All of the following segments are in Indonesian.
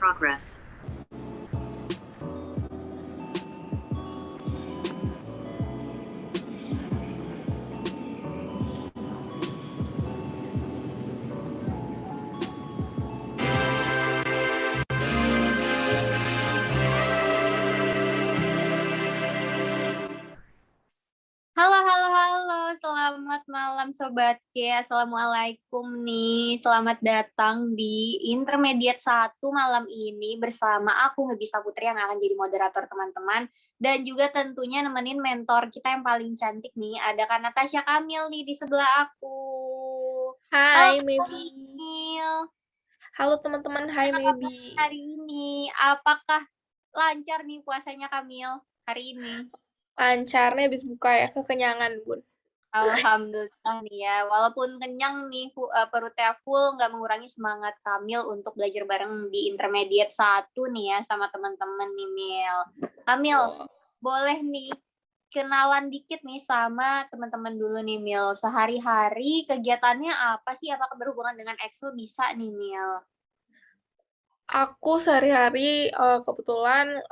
progress. Halo, halo, halo. Selamat malam Sobat K. Assalamualaikum nih. Selamat datang di Intermediate 1 malam ini bersama aku Ngebisa Putri yang akan jadi moderator teman-teman. Dan juga tentunya nemenin mentor kita yang paling cantik nih. Ada Kak Natasha Kamil nih di sebelah aku. Hai, Halo, Maybe. Kamil. Halo teman-teman, hai Maybe. Hari ini, apakah lancar nih puasanya Kamil hari ini? Lancarnya habis buka ya, kekenyangan, Bun. Alhamdulillah nih ya, walaupun kenyang nih perutnya full, nggak mengurangi semangat Kamil untuk belajar bareng di Intermediate 1 nih ya sama teman-teman nih Mil. Kamil, boleh nih kenalan dikit nih sama teman-teman dulu nih Mil. Sehari-hari kegiatannya apa sih? Apakah berhubungan dengan Excel? Bisa nih Mil. Aku sehari-hari kebetulan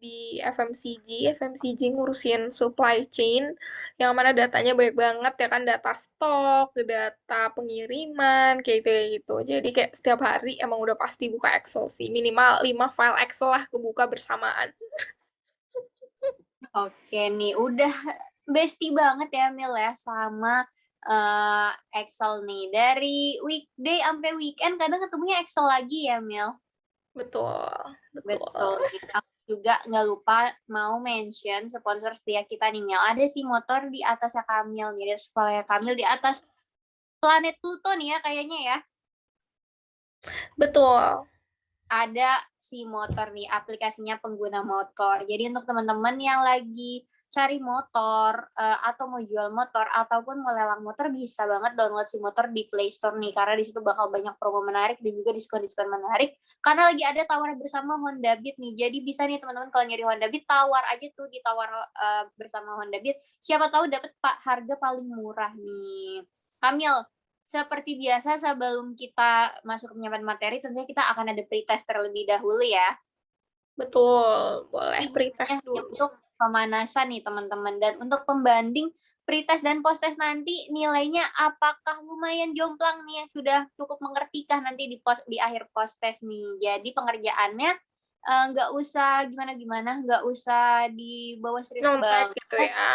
di FMCG ngurusin supply chain, yang mana datanya banyak banget ya kan, data stok, data pengiriman, kayak gitu. Jadi kayak setiap hari emang udah pasti buka Excel sih, minimal 5 file Excel lah kebuka bersamaan. Oke nih, udah bestie banget ya Mil ya sama Excel nih. Dari weekday sampai weekend kadang ketemunya Excel lagi ya Mil. Betul, betul. Betul. Aku juga nggak lupa mau mention sponsor setia kita nih Mil. Ada sih motor di atasnya Kamil nih, ada sekolahnya Kamil di atas planet Pluto nih ya kayaknya ya. Betul. Ada si motor nih, aplikasinya pengguna motor. Jadi untuk teman-teman yang lagi cari motor atau mau jual motor ataupun mau lelang motor bisa banget download si motor di Play Store nih karena di situ bakal banyak promo menarik dan juga diskon-diskon menarik karena lagi ada tawaran bersama Honda Beat nih. Jadi bisa nih teman-teman kalau nyari Honda Beat tawar aja tuh ditawar bersama Honda Beat. Siapa tahu dapat harga paling murah nih. Kamil, seperti biasa sebelum kita masuk ke penyampaian materi, tentunya kita akan ada pretest terlebih dahulu ya. Betul, boleh Ini pretest dulu. untuk pemanasan nih teman-teman. Dan untuk pembanding pretest dan posttest nanti nilainya apakah lumayan jomplang nih yang sudah cukup mengertikah nanti di akhir posttest nih. Jadi pengerjaannya nggak usah gimana-gimana, nggak usah dibawa serius Nyontek banget. gitu ya.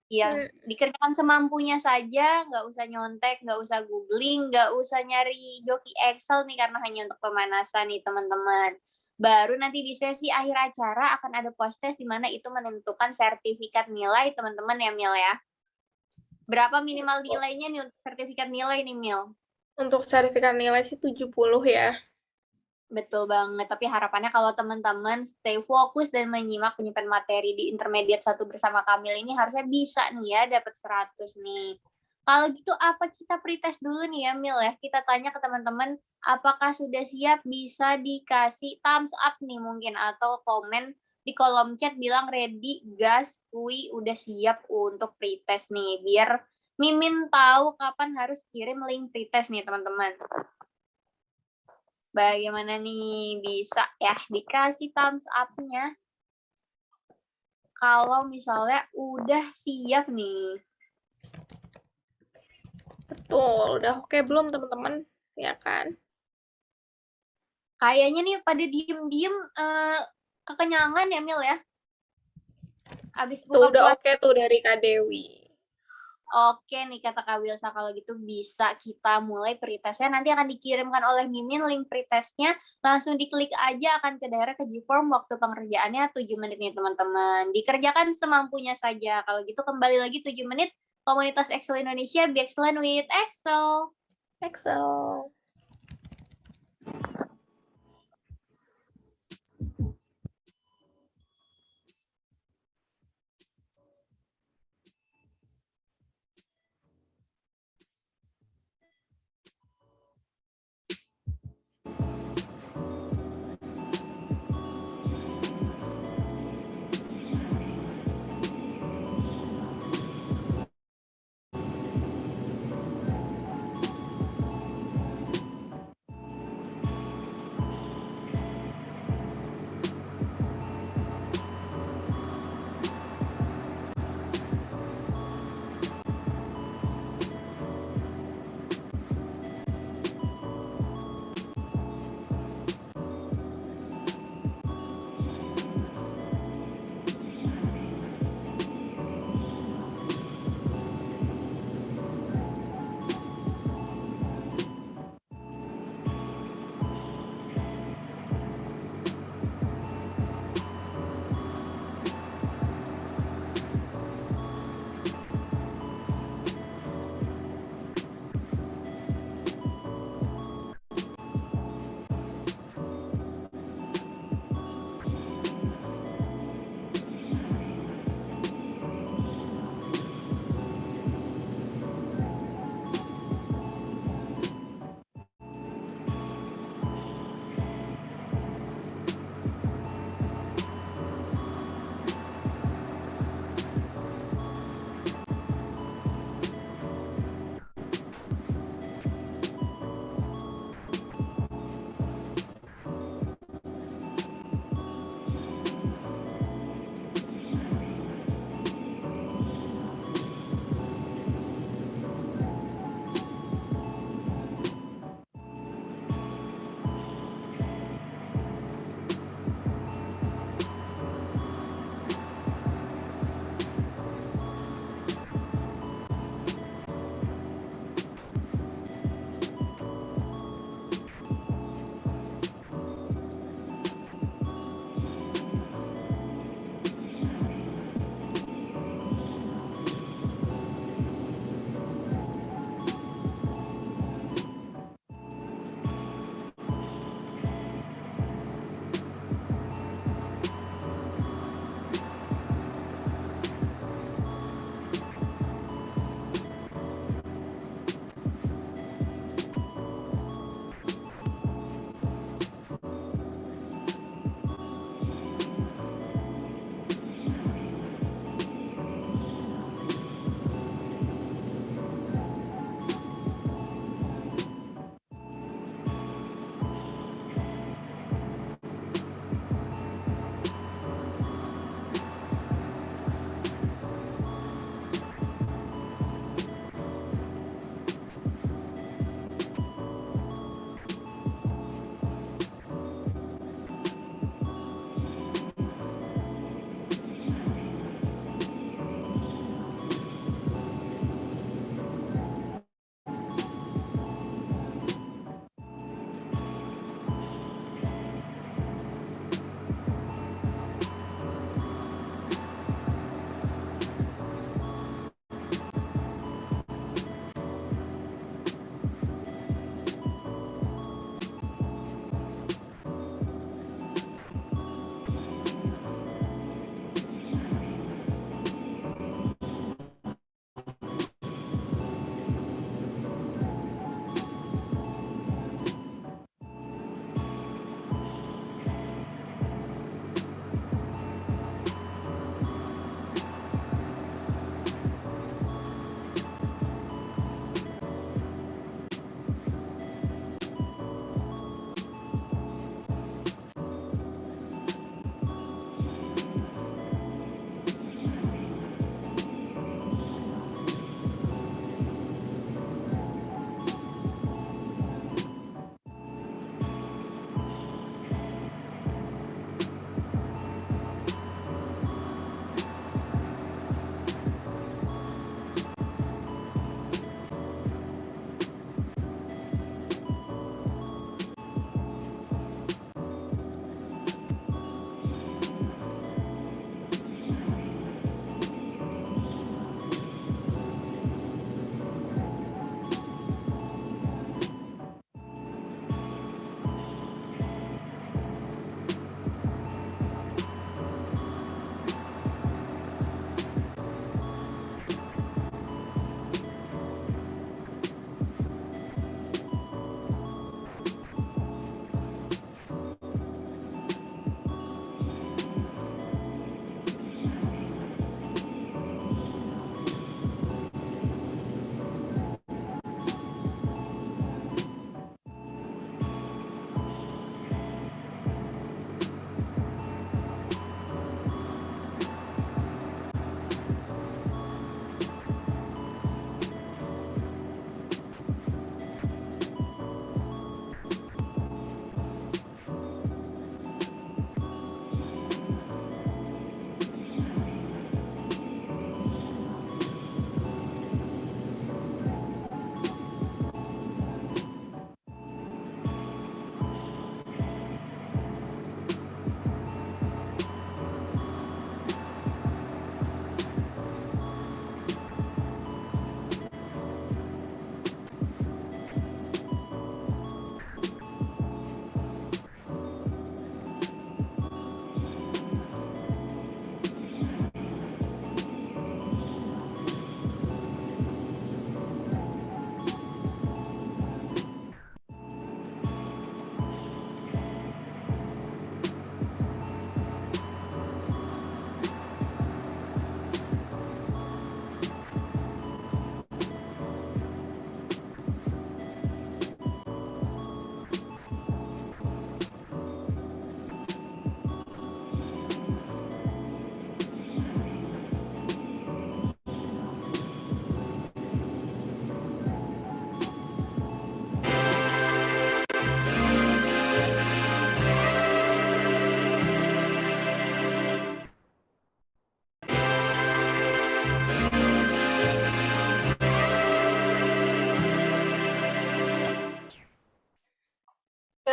Iya, dikerjakan semampunya saja, nggak usah nyontek, nggak usah googling, nggak usah nyari joki Excel nih karena hanya untuk pemanasan nih teman-teman. Baru nanti di sesi akhir acara akan ada post test di mana itu menentukan sertifikat nilai teman-teman ya Mil ya. Berapa minimal nilainya nih untuk sertifikat nilai nih Mil? Untuk sertifikat nilai sih 70 ya. Betul banget, tapi harapannya kalau teman-teman stay fokus dan menyimak penyampaian materi di Intermediate 1 bersama Kamil ini harusnya bisa nih ya dapat 100 nih. Kalau gitu apa kita pretest dulu nih ya Mil ya. Kita tanya ke teman-teman apakah sudah siap, bisa dikasih thumbs up nih mungkin atau komen di kolom chat bilang ready, gas, kui udah siap untuk pretest nih biar Mimin tahu kapan harus kirim link pretest nih teman-teman. Bagaimana nih bisa ya dikasih thumbs up-nya kalau misalnya udah siap nih. Betul, udah oke belum teman-teman? Ya kan? Kayaknya nih pada diem-diem kekenyangan ya Mil ya. Abis Tuh buka udah puasa. oke tuh dari Kak Dewi. Oke nih kata Kak Wilsa kalau gitu bisa kita mulai pretestnya. Nanti akan dikirimkan oleh Mimin link pretestnya. Langsung diklik aja akan ke daerah ke Gform. Waktu pengerjaannya 7 menit nih teman-teman. Dikerjakan semampunya saja. Kalau gitu kembali lagi 7 menit. Komunitas Excel Indonesia, Be Excellent with Excel. Excel.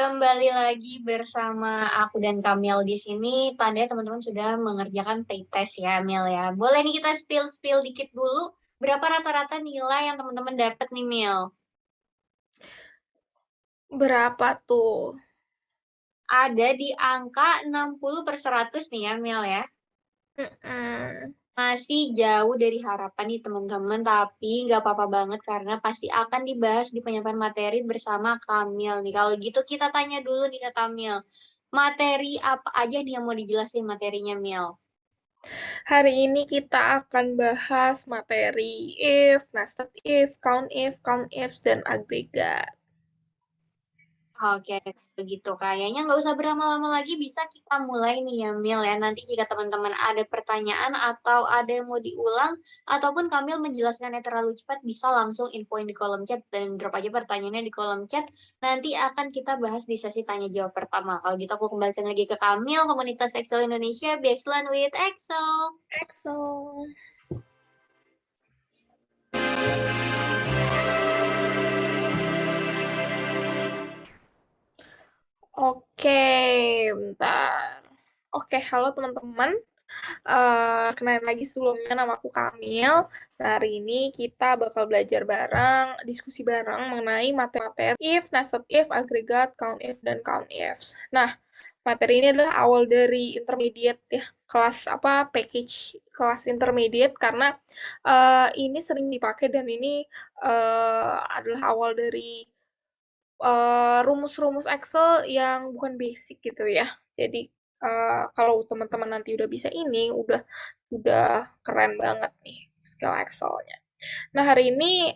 Kembali lagi bersama aku dan Kamil di sini. Tandanya teman-teman sudah mengerjakan pretest ya, Mil ya. Boleh nih kita spill-spill dikit dulu. Berapa rata-rata nilai yang teman-teman dapat nih, Mil? Berapa tuh? Ada di angka 60/100 nih ya, Mil ya. Mm-mm. Masih jauh dari harapan nih teman-teman, tapi nggak apa-apa banget karena pasti akan dibahas di penyampaian materi bersama Kamil nih. Kalau gitu kita tanya dulu nih ke Kamil. Materi apa aja nih yang mau dijelasin materinya, Mil? Hari ini kita akan bahas materi if, nested if, count ifs, dan agregat. Oke, begitu. Kayaknya nggak usah berlama-lama lagi, bisa kita mulai nih ya, Mil ya. Nanti jika teman-teman ada pertanyaan atau ada yang mau diulang, ataupun Kamil menjelaskannya terlalu cepat, bisa langsung infoin di kolom chat dan drop aja pertanyaannya di kolom chat. Nanti akan kita bahas di sesi tanya jawab pertama. Kalau gitu aku kembalikan lagi ke Kamil, Komunitas Excel Indonesia, Be Excellent with Excel. Excel. Oke, bentar. Oke, halo teman-teman. Kenalin lagi sebelumnya, nama aku Kamil. Nah, hari ini kita bakal belajar bareng, diskusi bareng mengenai materi if, nested if, agregat, count if, dan count ifs. Nah, materi ini adalah awal dari intermediate ya, kelas apa, package kelas intermediate, karena ini sering dipakai dan ini adalah awal dari rumus-rumus Excel yang bukan basic gitu ya. Jadi kalau teman-teman nanti udah bisa ini, udah keren banget nih skill Excel-nya. Nah, hari ini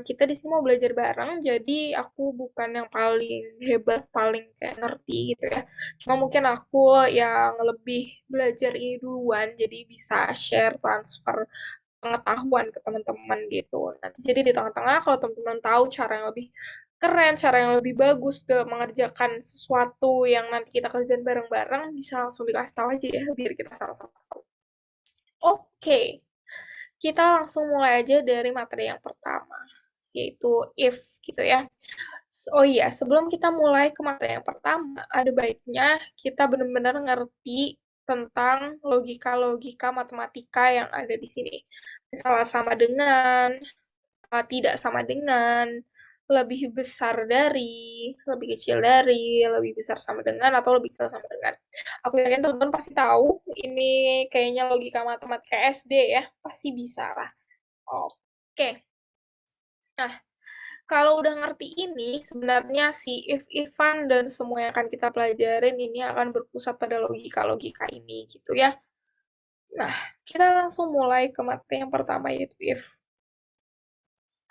kita di sini mau belajar bareng, jadi aku bukan yang paling hebat, paling kayak ngerti gitu ya. Cuma mungkin aku yang lebih belajar ini duluan, jadi bisa share, transfer pengetahuan ke teman-teman gitu. Nanti jadi di tengah-tengah kalau teman-teman tahu cara yang lebih keren, cara yang lebih bagus dalam mengerjakan sesuatu yang nanti kita kerjain bareng-bareng, bisa langsung dikasih tahu aja ya, biar kita sama-sama tahu. Oke, kita langsung mulai aja dari materi yang pertama, yaitu if gitu ya. Oh iya, sebelum kita mulai ke materi yang pertama, ada baiknya kita benar-benar ngerti tentang logika-logika matematika yang ada di sini. Misalnya sama dengan, tidak sama dengan, lebih besar dari, lebih kecil dari, lebih besar sama dengan, atau lebih kecil sama dengan. Aku yakin teman-teman pasti tahu, ini kayaknya logika matematika SD ya, pasti bisa lah. Oke, nah kalau udah ngerti ini, sebenarnya si if-ifan dan semua yang akan kita pelajarin ini akan berpusat pada logika-logika ini gitu ya. Nah, kita langsung mulai ke materi yang pertama yaitu if.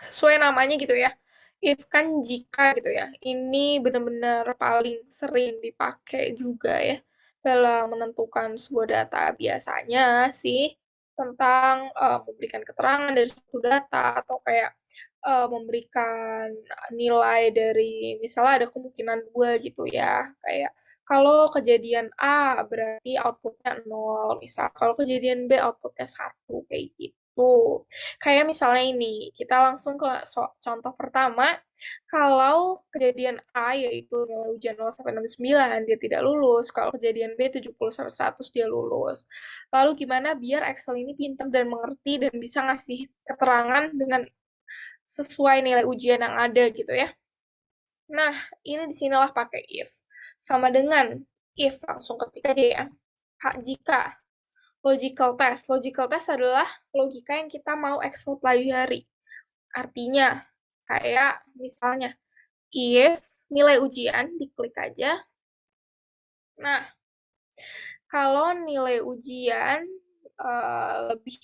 Sesuai namanya gitu ya. If kan jika gitu ya. Ini benar-benar paling sering dipakai juga ya dalam menentukan sebuah data. Biasanya sih tentang memberikan keterangan dari suatu data atau kayak memberikan nilai dari misalnya ada kemungkinan dua gitu ya. Kayak kalau kejadian A berarti outputnya 0, misal kalau kejadian B outputnya 1 kayak gitu. Kayak misalnya ini, kita langsung ke contoh pertama, kalau kejadian A yaitu nilai ujian 0 sampai 69 dia tidak lulus, kalau kejadian B 70 sampai 100 dia lulus. Lalu gimana biar Excel ini pintar dan mengerti dan bisa ngasih keterangan dengan sesuai nilai ujian yang ada gitu ya. Nah, ini disinilah pakai if. Sama dengan if, langsung ketik aja ya. Jika logical test. Logical test adalah logika yang kita mau Excel pelajari. Artinya, kayak misalnya, if nilai ujian, diklik aja. Nah, kalau nilai ujian lebih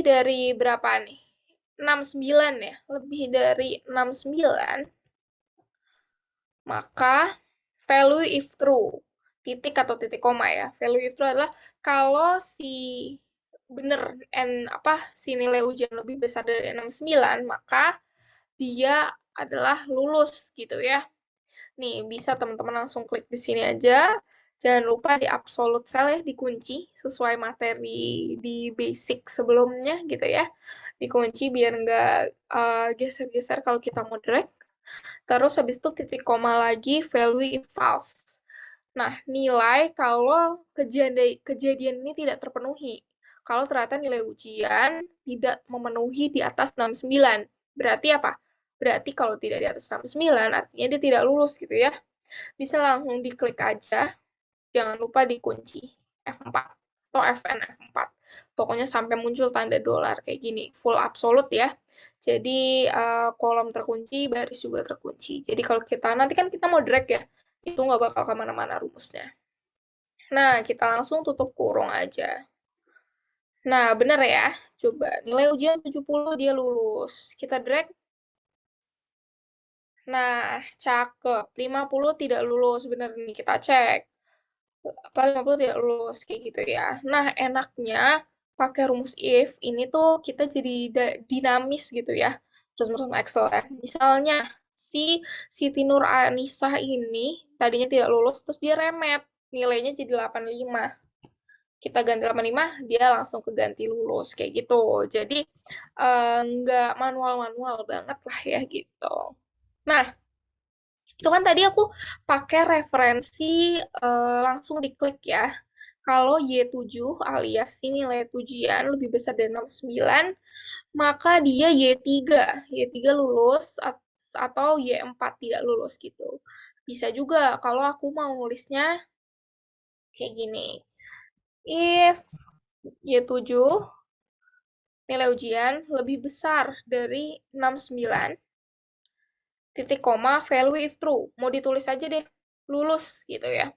dari berapa nih? 69 ya, lebih dari 69, maka value if true, titik atau titik koma ya. Value if true adalah kalau bener si nilai ujian lebih besar dari 69, maka dia adalah lulus gitu ya. Nih, bisa teman-teman langsung klik di sini aja. Jangan lupa di absolute cell ya, dikunci sesuai materi di basic sebelumnya gitu ya. Dikunci biar nggak geser-geser kalau kita mau drag. Terus habis itu titik koma lagi, value if false. Nah, nilai kalau kejadian ini tidak terpenuhi. Kalau ternyata nilai ujian tidak memenuhi di atas 69. Berarti apa? Berarti kalau tidak di atas 69, artinya dia tidak lulus gitu ya. Bisa langsung diklik aja, jangan lupa dikunci F4 atau FN F4. Pokoknya sampai muncul tanda dolar kayak gini, full absolute ya. Jadi kolom terkunci, baris juga terkunci. Jadi kalau kita nanti kan kita mau drag ya, itu nggak bakal kemana-mana rumusnya. Nah, kita langsung tutup kurung aja. Nah, bener ya. Coba nilai ujian 70 dia lulus. Kita drag. Nah, cakep. 50 tidak lulus. Bener nih, kita cek. Apa 50 tidak lulus, kayak gitu ya. Nah, enaknya pakai rumus if ini tuh kita jadi dinamis gitu ya. Terus masuk Excel ya. Misalnya, si Siti Nur Anisah ini tadinya tidak lulus, terus dia remet. Nilainya jadi 85. Kita ganti 85, dia langsung keganti lulus kayak gitu. Jadi nggak manual-manual banget lah ya gitu. Nah, itu kan tadi aku pakai referensi langsung diklik ya. Kalau Y7 alias si nilai ujian lebih besar dari 69, maka dia Y3. Y3 lulus atau Y4 tidak lulus gitu. Bisa juga kalau aku mau nulisnya kayak gini. If Y7 nilai ujian lebih besar dari 69, titik koma, value if true. Mau ditulis aja deh, lulus gitu ya.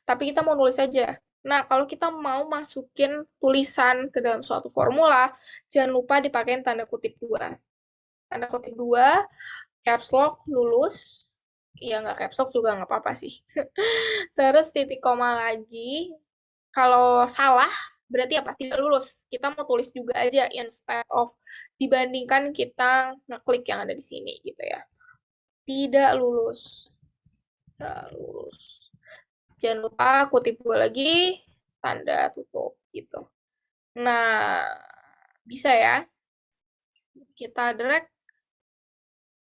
Tapi kita mau nulis aja. Nah, kalau kita mau masukin tulisan ke dalam suatu formula, jangan lupa dipakai tanda kutip 2. Tanda kutip 2, caps lock, lulus. Ya, nggak caps lock juga nggak apa-apa sih. Terus titik koma lagi. Kalau salah, berarti apa? Tidak lulus. Kita mau tulis juga aja instead of dibandingkan kita ngeklik yang ada di sini gitu ya. Tidak lulus. Tidak lulus. Jangan lupa kutip 2 lagi, tanda tutup gitu. Nah, bisa ya. Kita drag.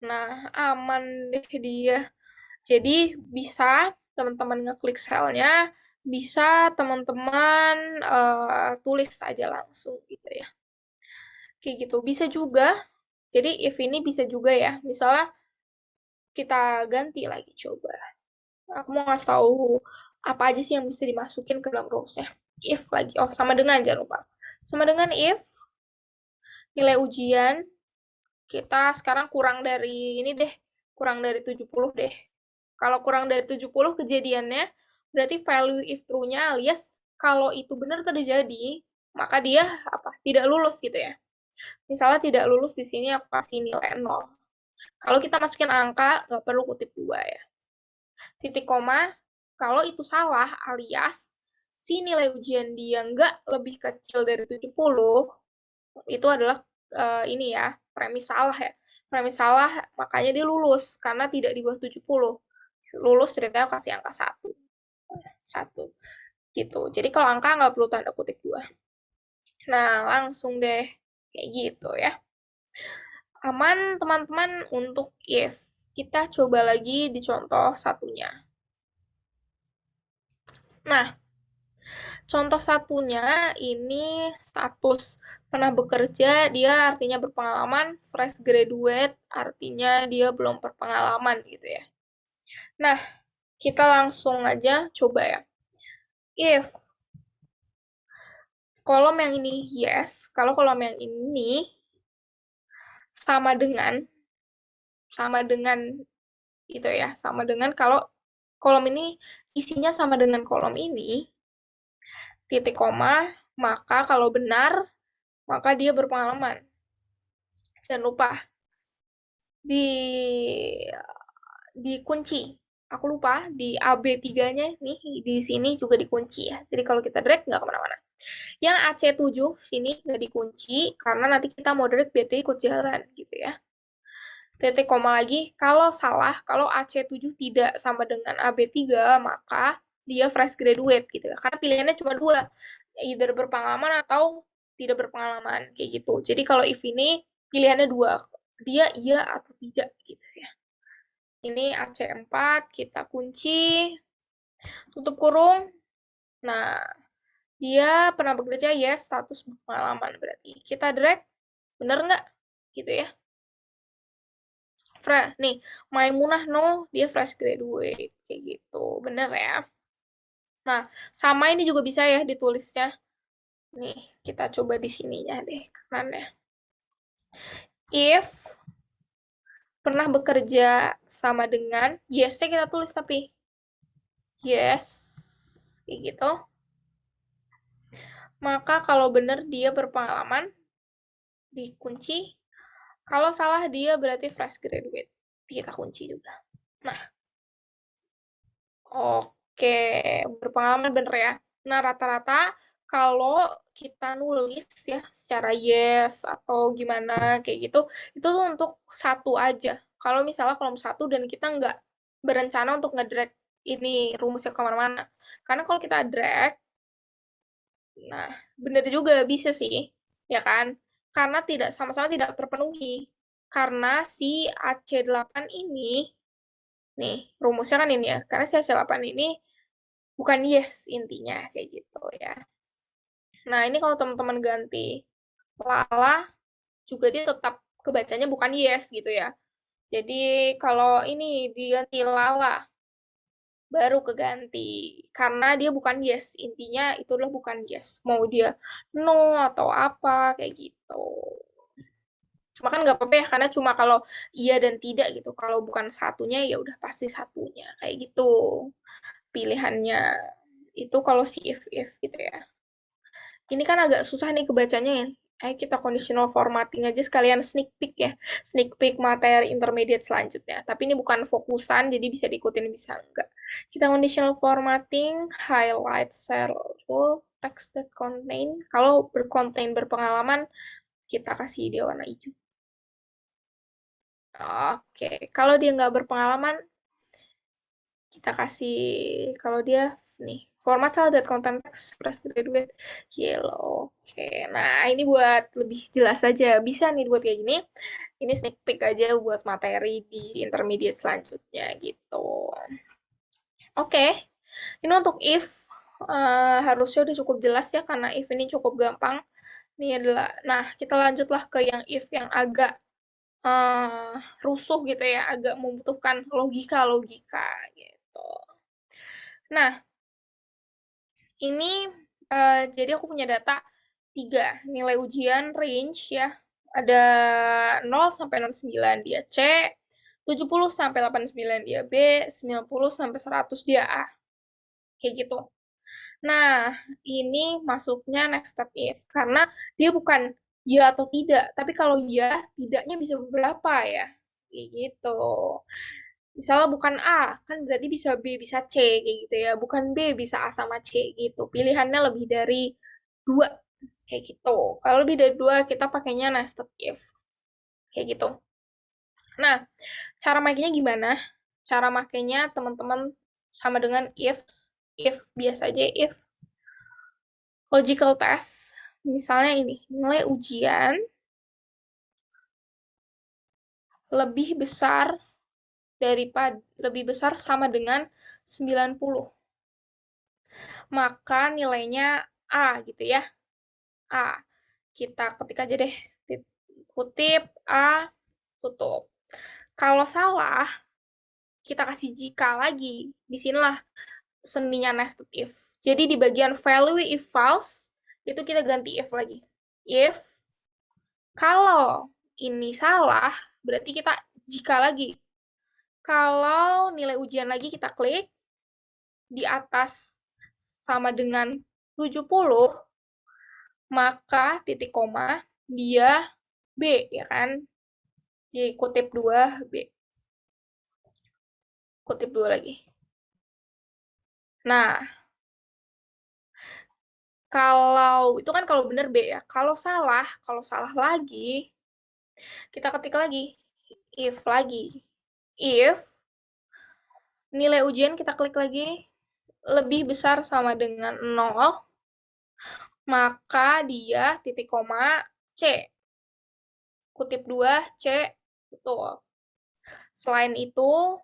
Nah, aman deh dia. Jadi bisa teman-teman ngeklik selnya, bisa teman-teman tulis aja langsung gitu ya. Kayak gitu. Bisa juga. Jadi if ini bisa juga ya. Misalnya kita ganti lagi coba. Aku mau ngasih tahu apa aja sih yang bisa dimasukin ke dalam rulesnya. If lagi. Oh, sama dengan jangan lupa. Sama dengan if nilai ujian kita sekarang kurang dari ini deh. Kurang dari 70 deh. Kalau kurang dari 70 kejadiannya, berarti value if true-nya alias kalau itu benar terjadi, maka dia apa? Tidak lulus gitu ya. Misalnya tidak lulus di sini aku kasih nilai 0. Kalau kita masukin angka, nggak perlu kutip 2 ya. Titik koma, kalau itu salah alias si nilai ujian dia nggak lebih kecil dari 70, itu adalah ini ya, premis salah ya. Premis salah, makanya dia lulus, karena tidak di bawah 70. Lulus ceritanya kasih angka 1. 1. Gitu. Jadi kalau angka nggak perlu tanda kutip 2. Nah, langsung deh. Kayak gitu ya. Aman, teman-teman, untuk if. Kita coba lagi di contoh satunya. Nah, contoh satunya ini status pernah bekerja, dia artinya berpengalaman, fresh graduate artinya dia belum berpengalaman gitu ya. Nah, kita langsung aja coba ya. If kolom yang ini yes, kalau kolom yang ini sama dengan gitu ya, sama dengan kalau kolom ini isinya sama dengan kolom ini, titik koma, maka kalau benar, maka dia berpengalaman. Jangan lupa dikunci. Aku lupa di AB3-nya nih di sini juga dikunci ya. Jadi kalau kita drag nggak kemana-mana. Yang AC7 sini nggak dikunci karena nanti kita mau drag BT ikut jalan gitu ya. Titik koma lagi, kalau salah, kalau AC7 tidak sama dengan AB3, maka dia fresh graduate gitu ya. Karena pilihannya cuma dua, either berpengalaman atau tidak berpengalaman kayak gitu. Jadi kalau if ini pilihannya dua, dia iya atau tidak gitu ya. Ini AC4, kita kunci, tutup kurung. Nah, dia pernah bekerja, yes, status berpengalaman berarti. Kita drag, bener nggak? Gitu ya. Nih, Maimunah, no, dia fresh graduate. Kayak gitu, bener ya. Nah, sama ini juga bisa ya ditulisnya. Nih, kita coba di sininya deh, kanannya. If pernah bekerja sama dengan, yes-nya kita tulis tapi. Yes, kayak gitu. Maka kalau benar dia berpengalaman, dikunci. Kalau salah dia berarti fresh graduate. Kita kunci juga. Nah, oke, berpengalaman bener ya. Nah, rata-rata kalau kita nulis ya secara yes atau gimana kayak gitu, itu tuh untuk satu aja. Kalau misalnya kolom satu dan kita nggak berencana untuk nge-drag ini rumusnya kemana-mana. Karena kalau kita drag, nah bener juga bisa sih, ya kan? Karena tidak sama-sama tidak terpenuhi. Karena si AC8 ini, nih rumusnya kan ini ya, karena si AC8 ini bukan yes intinya kayak gitu ya. Nah, ini kalau teman-teman ganti lala juga dia tetap kebacanya bukan yes gitu ya. Jadi kalau ini diganti lala baru keganti karena dia bukan yes, intinya itulah bukan yes. Mau dia no atau apa kayak gitu. Cuma kan nggak apa-apa ya karena cuma kalau iya dan tidak gitu. Kalau bukan satunya ya udah pasti satunya kayak gitu. Pilihannya itu kalau si if gitu ya. Ini kan agak susah nih kebacanya ya. Ayo kita conditional formatting aja sekalian sneak peek ya. Sneak peek materi intermediate selanjutnya. Tapi ini bukan fokusan, jadi bisa diikutin, bisa enggak. Kita conditional formatting, highlight cell text that contain. Kalau berkonten berpengalaman, kita kasih dia warna hijau. Oke, kalau dia nggak berpengalaman, kita kasih, kalau dia nih, format cell that contain text fresh graduate yellow. Oke, nah ini buat lebih jelas saja. Bisa nih buat kayak gini. Ini sneak peek aja buat materi di intermediate selanjutnya gitu. Oke, ini untuk if harusnya udah cukup jelas ya karena if ini cukup gampang. Ini adalah, nah kita lanjutlah ke yang if yang agak eh, rusuh gitu ya, agak membutuhkan logika-logika gitu. Nah, ini jadi aku punya data 3 nilai ujian range ya. Ada 0 sampai 69 dia C, 70 sampai 89 dia B, 90 sampai 100 dia A. Kayak gitu. Nah, ini masuknya next step if karena dia bukan ya atau tidak, tapi kalau ya, tidaknya bisa beberapa ya. Kayak gitu. Misalnya bukan A, kan berarti bisa B, bisa C, kayak gitu ya. Bukan B, bisa A sama C, gitu. Pilihannya lebih dari dua, kayak gitu. Kalau lebih dari dua, kita pakainya nested if, kayak gitu. Nah, cara makainya gimana? Cara makainya teman-teman sama dengan if biasa aja, if logical test. Misalnya ini, nilai ujian lebih besar lebih besar sama dengan 90. Maka nilainya A gitu ya. A. Kita ketik aja deh. Kutip A, tutup. Kalau salah, kita kasih jika lagi. Di sinilah seninya nested if. Jadi di bagian value if false, itu kita ganti if lagi. If kalau ini salah, berarti kita jika lagi. Kalau nilai ujian lagi kita klik, di atas sama dengan 70, maka titik koma dia B, ya kan? Di kutip 2, B. Kutip 2 lagi. Nah, kalau itu kan kalau benar B ya. Kalau salah lagi, kita ketik lagi. If lagi. If nilai ujian kita klik lagi lebih besar sama dengan 0, maka dia titik koma C. Kutip 2, C. Betul. Selain itu,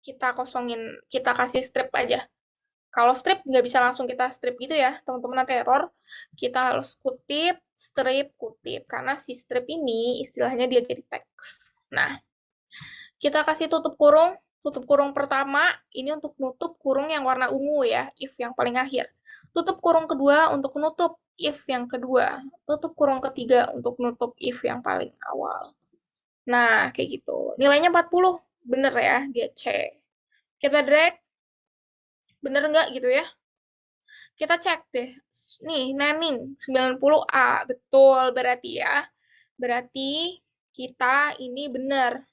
kita kosongin, kita kasih strip aja. Kalau strip nggak bisa langsung kita strip gitu ya, teman-teman, nanti error. Kita harus kutip, strip, kutip. Karena si strip ini istilahnya dia jadi teks. Nah, kita kasih tutup kurung. Tutup kurung pertama, ini untuk nutup kurung yang warna ungu ya, if yang paling akhir. Tutup kurung kedua untuk nutup if yang kedua. Tutup kurung ketiga untuk nutup if yang paling awal. Nah, kayak gitu. Nilainya 40. Bener ya, dia C. Kita drag, bener nggak gitu ya? Kita cek deh. Nih, Nening, 90A. Betul berarti ya. Berarti kita ini bener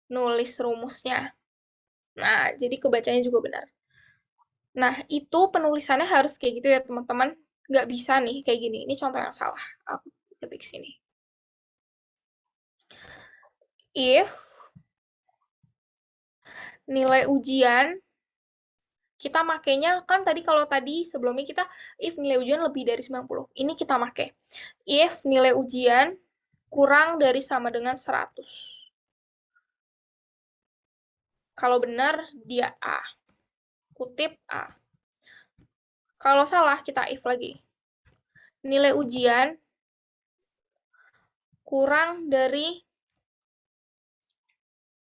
nulis rumusnya. Nah, jadi kebacanya juga benar. Nah, itu penulisannya harus kayak gitu ya, teman-teman. Nggak bisa nih, kayak gini. Ini contoh yang salah. Aku ketik sini. If nilai ujian, kita makainya, kan tadi kalau tadi sebelumnya kita, if nilai ujian lebih dari 90. Ini kita pakai. If nilai ujian kurang dari sama dengan 100. Kalau benar, dia A. Kutip A. Kalau salah, kita if lagi. Nilai ujian kurang dari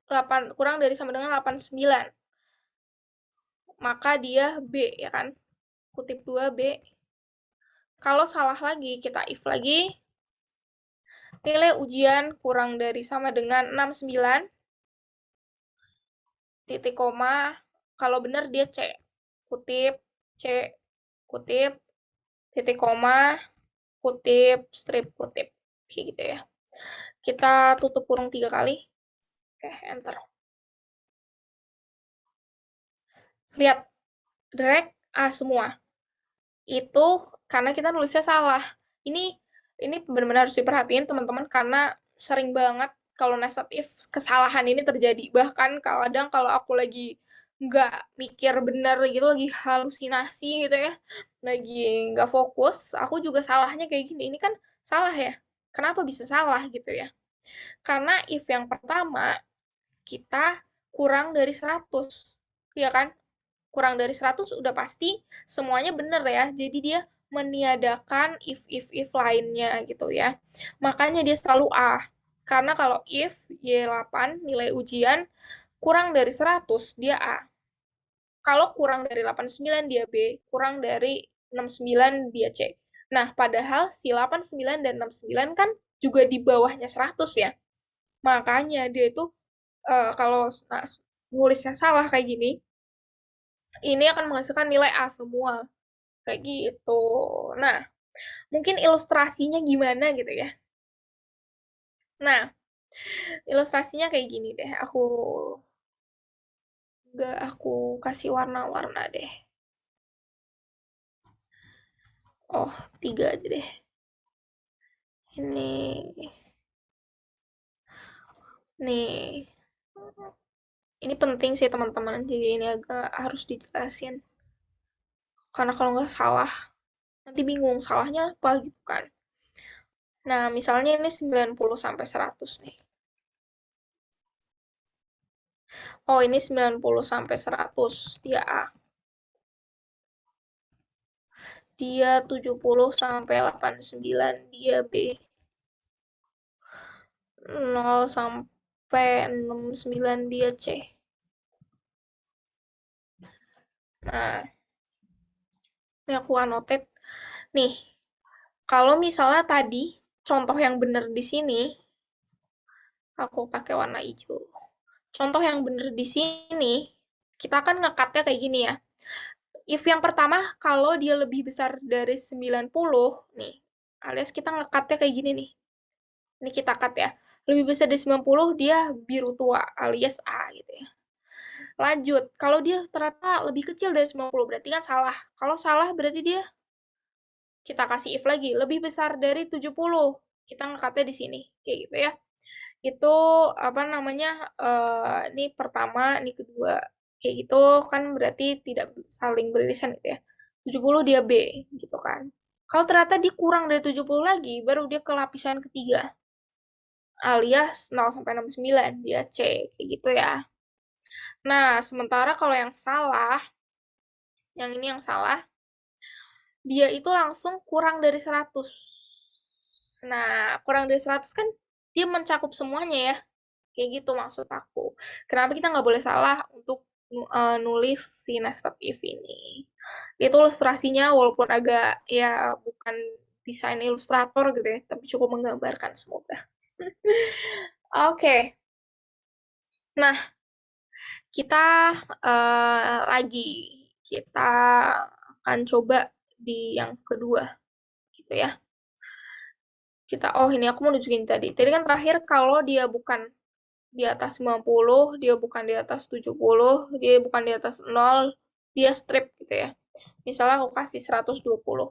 sama dengan 89. Maka dia B, ya kan? Kutip 2, B. Kalau salah lagi, kita if lagi. Nilai ujian kurang dari sama dengan 69. Titik koma. Kalau benar, dia C. Kutip, C. Kutip, titik koma, kutip, strip, kutip. Kayak gitu ya. Kita tutup kurung 3 kali. Oke, enter. Lihat, drag A semua. Itu karena kita nulisnya salah. Ini benar-benar harus diperhatiin teman-teman, karena sering banget kalau nested if kesalahan ini terjadi. Bahkan kadang kalau aku lagi nggak mikir bener gitu, lagi halusinasi gitu ya, lagi nggak fokus, aku juga salahnya kayak gini. Ini kan salah ya. Kenapa bisa salah gitu ya? Karena if yang pertama kita kurang dari 100, ya kan? Kurang dari 100 udah pasti semuanya bener ya. Jadi dia meniadakan if lainnya gitu ya. Makanya dia selalu A. Karena kalau if Y8 nilai ujian kurang dari 100, dia A. Kalau kurang dari 89 dia B, kurang dari 69 dia C. Nah, padahal si 89 dan 69 kan juga di bawahnya 100 ya. Makanya dia itu kalau nulisnya salah kayak gini, ini akan menghasilkan nilai A semua. Kayak gitu. Nah, mungkin ilustrasinya gimana gitu ya. Nah, ilustrasinya kayak gini deh. Aku kasih warna-warna deh. Oh, 3 aja deh. Ini. Nih. Ini penting sih teman-teman. Jadi ini agak harus dijelasin. Karena kalau nggak salah, nanti bingung salahnya apa gitu kan. Nah, misalnya ini 90 sampai 100 nih. Oh, ini 90 sampai 100. Dia A. Dia 70 sampai 89. Dia B. 0 sampai 69. Dia C. Nah, ini aku annotate. Nih, kalau misalnya tadi contoh yang benar di sini, aku pakai warna hijau. Contoh yang benar di sini, kita kan ngekatnya kayak gini ya. If yang pertama, kalau dia lebih besar dari 90, nih, alias kita ngekatnya kayak gini nih. Ini kita cut ya. Lebih besar dari 90, dia biru tua, alias A gitu ya. Lanjut, kalau dia ternyata lebih kecil dari 90, berarti kan salah. Kalau salah, berarti dia, kita kasih if lagi, lebih besar dari 70. Kita ngekatnya di sini, kayak gitu ya. Itu, apa namanya, ini pertama, ini kedua. kayak gitu kan berarti tidak saling beririsan gitu ya. 70 dia B gitu kan. Kalau ternyata dia kurang dari 70 lagi, baru dia ke lapisan ketiga. Alias 0 sampai 69, dia C, kayak gitu ya. Nah, sementara kalau yang ini yang salah, dia itu langsung kurang dari 100. Nah, kurang dari 100 kan dia mencakup semuanya ya. Kayak gitu maksud aku. Kenapa kita nggak boleh salah untuk nulis si nested if ini. Itu ilustrasinya walaupun agak ya bukan desain ilustrator gitu ya, tapi cukup menggambarkan semoga. Oke. Nah, kita lagi kita akan coba di yang kedua gitu ya. Ini aku mau nunjukin tadi. Tadi kan terakhir kalau dia bukan di atas 90, dia bukan di atas 70, dia bukan di atas 0, dia strip gitu ya. Misalnya aku kasih 120.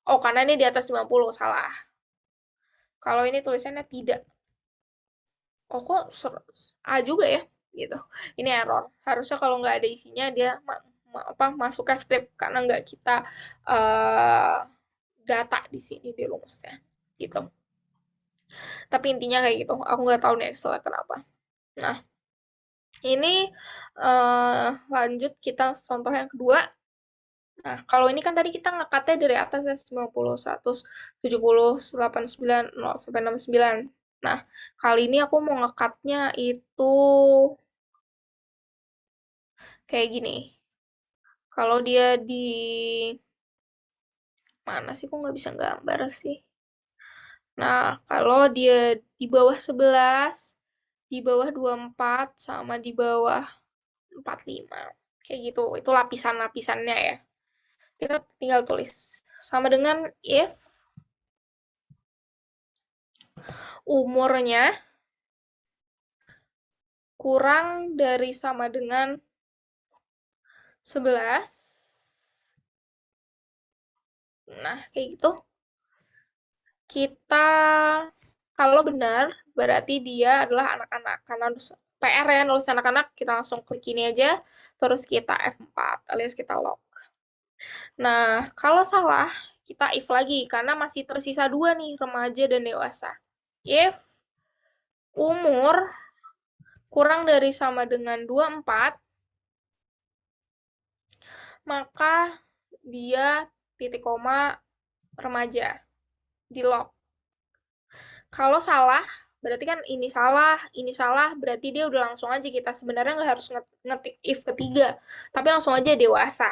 Oh, karena ini di atas 50, salah. Kalau ini tulisannya tidak. Oh, kok A juga ya? Gitu. Ini error. Harusnya kalau nggak ada isinya, dia masuk ke strip. Karena nggak kita data di sini, di rumusnya. Gitu. Tapi intinya kayak gitu. Aku nggak tahu nih Excel kenapa. Nah, ini lanjut kita contoh yang kedua. Nah, kalau ini kan tadi kita ngekatnya dari atas ya, 90, 100, 70, 89, 0 sampai 69. Nah, kali ini aku mau ngekatnya itu kayak gini. Kalau dia di mana sih, kok nggak bisa gambar sih? Nah, kalau dia di bawah 11, di bawah 24, sama di bawah 45. Kayak gitu. Itu lapisan-lapisannya ya. Kita tinggal tulis. Sama dengan if umurnya kurang dari sama dengan 11. Nah, kayak gitu. Kita, kalau benar, berarti dia adalah anak-anak. Karena PR ya, nulis anak-anak, kita langsung klik ini aja, terus kita F4, alias kita log. Nah, kalau salah, kita if lagi, karena masih tersisa dua nih, remaja dan dewasa. If umur kurang dari sama dengan 24, maka dia titik koma remaja di log. Kalau salah, berarti kan ini salah, berarti dia udah langsung aja kita sebenarnya nggak harus ngetik if ketiga, tapi langsung aja dewasa,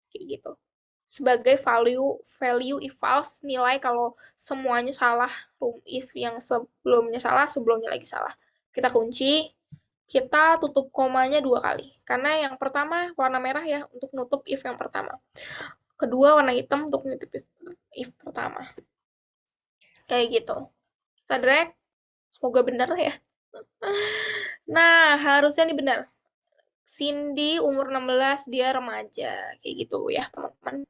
kayak gitu. Sebagai value if false, nilai kalau semuanya salah, if yang sebelumnya salah, sebelumnya lagi salah. Kita kunci, kita tutup komanya 2 kali. Karena yang pertama warna merah ya, untuk nutup if yang pertama. Kedua warna hitam untuk nutup if pertama. Kayak gitu. Kita drag, semoga benar ya. Nah, harusnya ini benar. Cindy umur 16, dia remaja. Kayak gitu ya, teman-teman.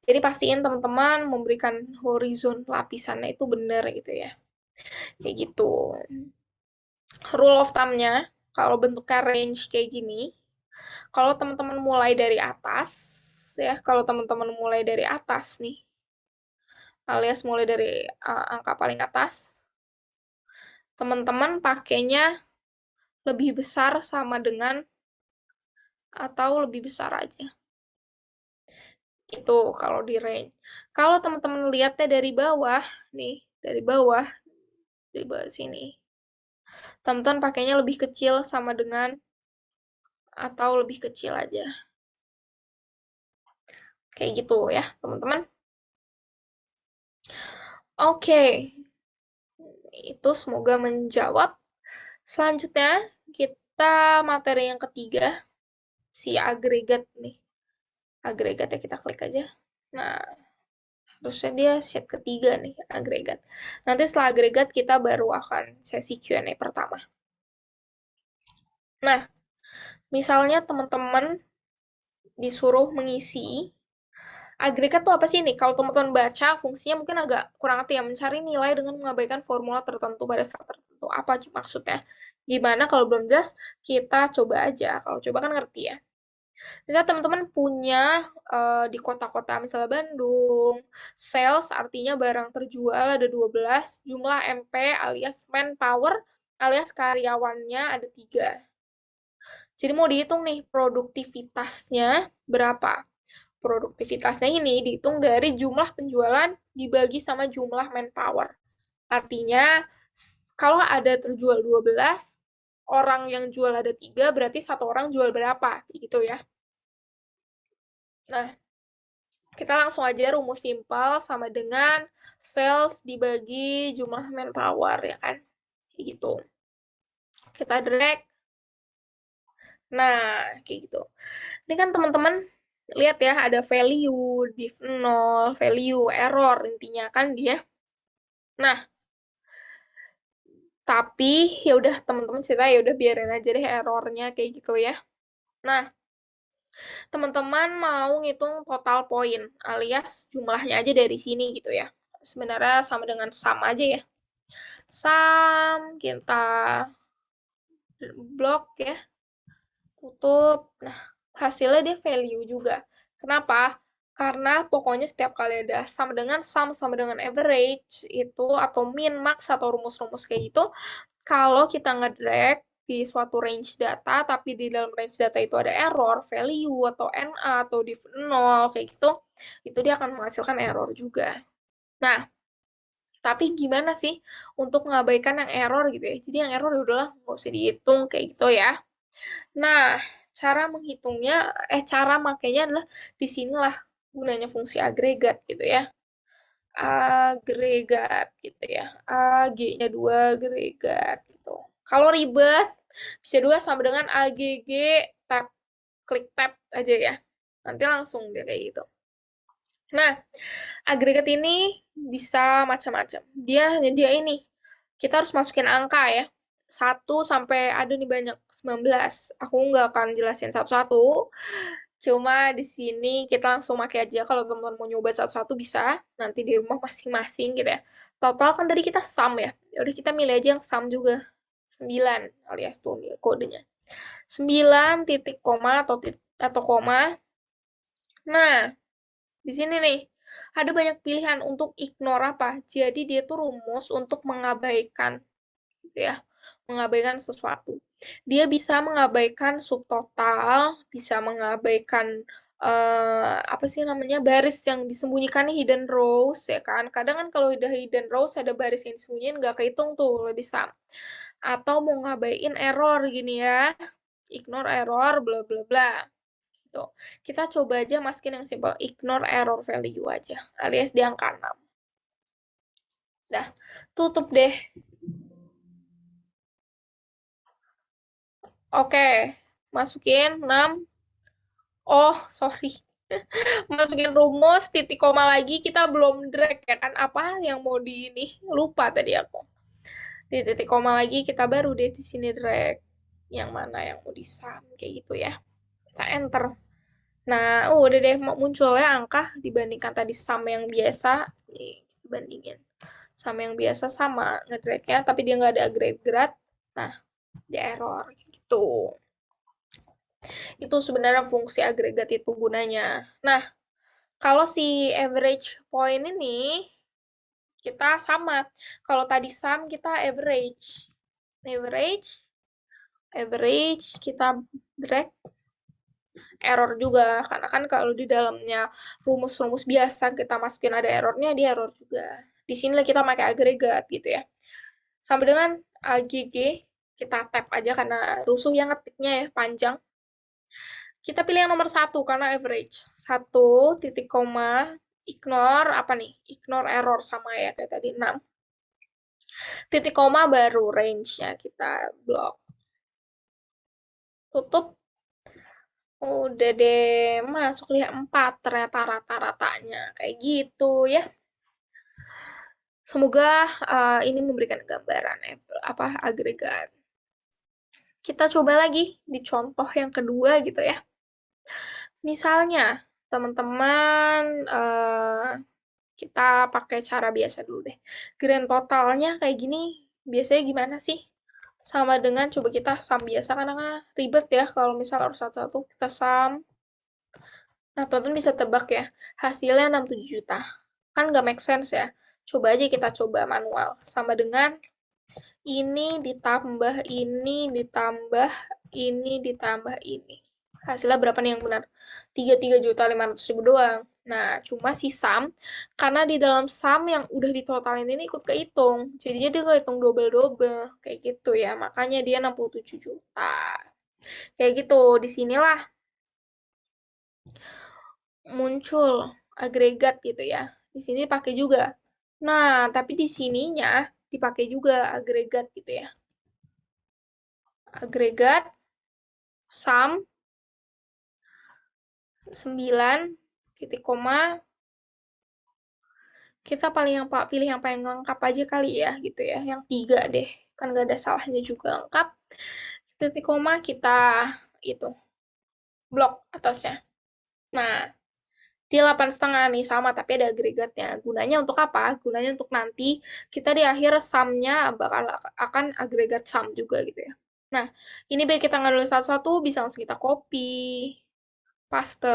Jadi pastiin teman-teman memberikan horizon lapisannya itu benar gitu ya. Kayak gitu. Rule of thumb-nya, kalau bentuknya range kayak gini, kalau teman-teman mulai dari atas, ya, kalau teman-teman mulai dari atas nih, alias mulai dari angka paling atas, teman-teman pakainya lebih besar sama dengan atau lebih besar aja. Itu kalau di range. Kalau teman-teman lihatnya dari bawah, nih, dari bawah sini. Teman-teman pakainya lebih kecil sama dengan atau lebih kecil aja. Kayak gitu ya, teman-teman. Oke. Itu semoga menjawab. Selanjutnya, kita materi yang ketiga, si agregat nih. Agregatnya kita klik aja. Nah, harusnya dia sheet ketiga nih, agregat. Nanti setelah agregat, kita baru akan sesi Q&A pertama. Nah, misalnya teman-teman disuruh mengisi agregat tuh apa sih nih? Kalau teman-teman baca, fungsinya mungkin agak kurang ngerti ya, mencari nilai dengan mengabaikan formula tertentu pada saat tertentu. Apa maksudnya? Gimana kalau belum jelas, kita coba aja. Kalau coba kan ngerti ya. Misalnya teman-teman punya di kota-kota misalnya Bandung, sales artinya barang terjual ada 12, jumlah MP alias manpower alias karyawannya ada 3. Jadi mau dihitung nih produktivitasnya berapa. Produktivitasnya ini dihitung dari jumlah penjualan dibagi sama jumlah manpower. Artinya kalau ada terjual 12, orang yang jual ada 3, berarti satu orang jual berapa gitu ya. Nah, kita langsung aja rumus simpel sama dengan sales dibagi jumlah manpower ya kan. Kayak gitu. Kita drag. Nah, kayak gitu. Ini kan teman-teman lihat ya ada value, div 0, value, error intinya kan dia. Nah, tapi ya udah teman-teman cerita ya udah biarin aja deh errornya kayak gitu ya. Nah, teman-teman mau ngitung total poin alias jumlahnya aja dari sini gitu ya. Sebenarnya sama dengan sum aja ya. Sum kita blok ya, tutup. Nah, hasilnya dia value juga. Kenapa? Karena pokoknya setiap kali ada sum sama dengan average itu atau min, max atau rumus-rumus kayak gitu, kalau kita ngedrag di suatu range data, tapi di dalam range data itu ada error, value, atau NA, atau div 0, kayak gitu, itu dia akan menghasilkan error juga. Nah, tapi gimana sih untuk mengabaikan yang error gitu ya? Jadi yang error ya udahlah, nggak usah dihitung kayak gitu ya. Nah, cara makainya adalah di sinilah gunanya fungsi agregat gitu ya. Agregat gitu ya. AG-nya 2 agregat gitu. Kalau ribet, bisa 2 sama dengan AGG tab, klik tab aja ya. Nanti langsung dia kayak gitu. Nah, agregat ini bisa macam-macam. Dia hanya dia ini. Kita harus masukin angka ya. 1 sampai ada nih banyak 19. Aku nggak akan jelasin satu-satu. Cuma di sini kita langsung pakai aja kalau teman-teman mau nyoba satu-satu bisa. Nanti di rumah masing-masing gitu ya. Total kan tadi kita sum ya. Ya udah kita milih aja yang sum juga. 9 alias tuh nih kodenya. 9 titik koma atau koma. Nah, di sini nih, ada banyak pilihan untuk ignore apa. Jadi dia tuh rumus untuk mengabaikan, gitu ya, mengabaikan sesuatu. Dia bisa mengabaikan subtotal, bisa mengabaikan apa sih namanya baris yang disembunyikan nih, hidden rows ya kan. Kadang kan kalau udah hidden rows ada baris yang disembunyiin nggak kehitung tuh bisa. Atau mau ngabain error gini ya, ignore error bla bla bla. Gitu. Kita coba aja masukin yang simple, ignore error value aja, alias di angka 6. Dah, tutup deh. Oke, masukin 6. Oh, sorry. Masukin rumus, titik koma lagi, kita belum drag ya kan, apa yang mau di ini, lupa tadi aku. Di titik koma lagi, kita baru deh di sini drag. Yang mana yang mau di sum, kayak gitu ya. Kita enter. Nah, udah deh munculnya angka dibandingkan tadi sama yang biasa. Nih, bandingin. Sama yang biasa sama ngedragnya, tapi dia nggak ada grade. Nah, dia error gitu. Itu sebenarnya fungsi agregat itu gunanya. Nah, kalau si average point ini kita sama. Kalau tadi sum kita average. Average, average kita drag error juga karena kan kalau di dalamnya rumus-rumus biasa kita masukin ada errornya dia error juga. Di sini kita pakai agregat gitu ya. Sama dengan AGG kita tap aja karena rusuh yang ngetiknya ya panjang. Kita pilih yang nomor 1 karena average. 1 titik koma ignore apa nih? Ignore error sama ya kayak tadi 6. Titik koma baru range-nya kita blok. Tutup. Udah deh, masuk lihat 4 ternyata rata-ratanya. Kayak gitu ya. Semoga ini memberikan gambaran apa agregat. Kita coba lagi di contoh yang kedua gitu ya. Misalnya, teman-teman kita pakai cara biasa dulu deh. Grand totalnya kayak gini, biasanya gimana sih? Sama dengan coba kita sum biasa karena kan ribet ya kalau misal harus satu-satu kita sum. Nah, teman-teman bisa tebak ya, hasilnya 67 juta. Kan nggak make sense ya. Coba aja kita coba manual. Sama dengan ini ditambah ini ditambah ini ditambah ini. Hasilnya berapa nih yang benar? 33.500.000 doang. Nah, cuma si sum, karena di dalam sum yang udah ditotalin ini ikut kehitung. Jadinya dia kehitung double-double. Kayak gitu ya. Makanya dia 67 juta. Kayak gitu. Disinilah muncul agregat gitu ya. Di sini dipakai juga. Nah, tapi di sininya dipakai juga agregat gitu ya. Agregat, sum, 9, titik koma, kita pilih yang paling lengkap aja kali ya gitu ya. Yang 3 deh. Kan gak ada salahnya juga lengkap. Titik koma kita itu blok atasnya. Nah, di 8,5 nih sama tapi ada agregatnya. Gunanya untuk apa? Gunanya untuk nanti kita di akhir sum-nya akan agregat sum juga gitu ya. Nah, ini biar kita nggak nulis satu-satu, bisa langsung kita copy, paste,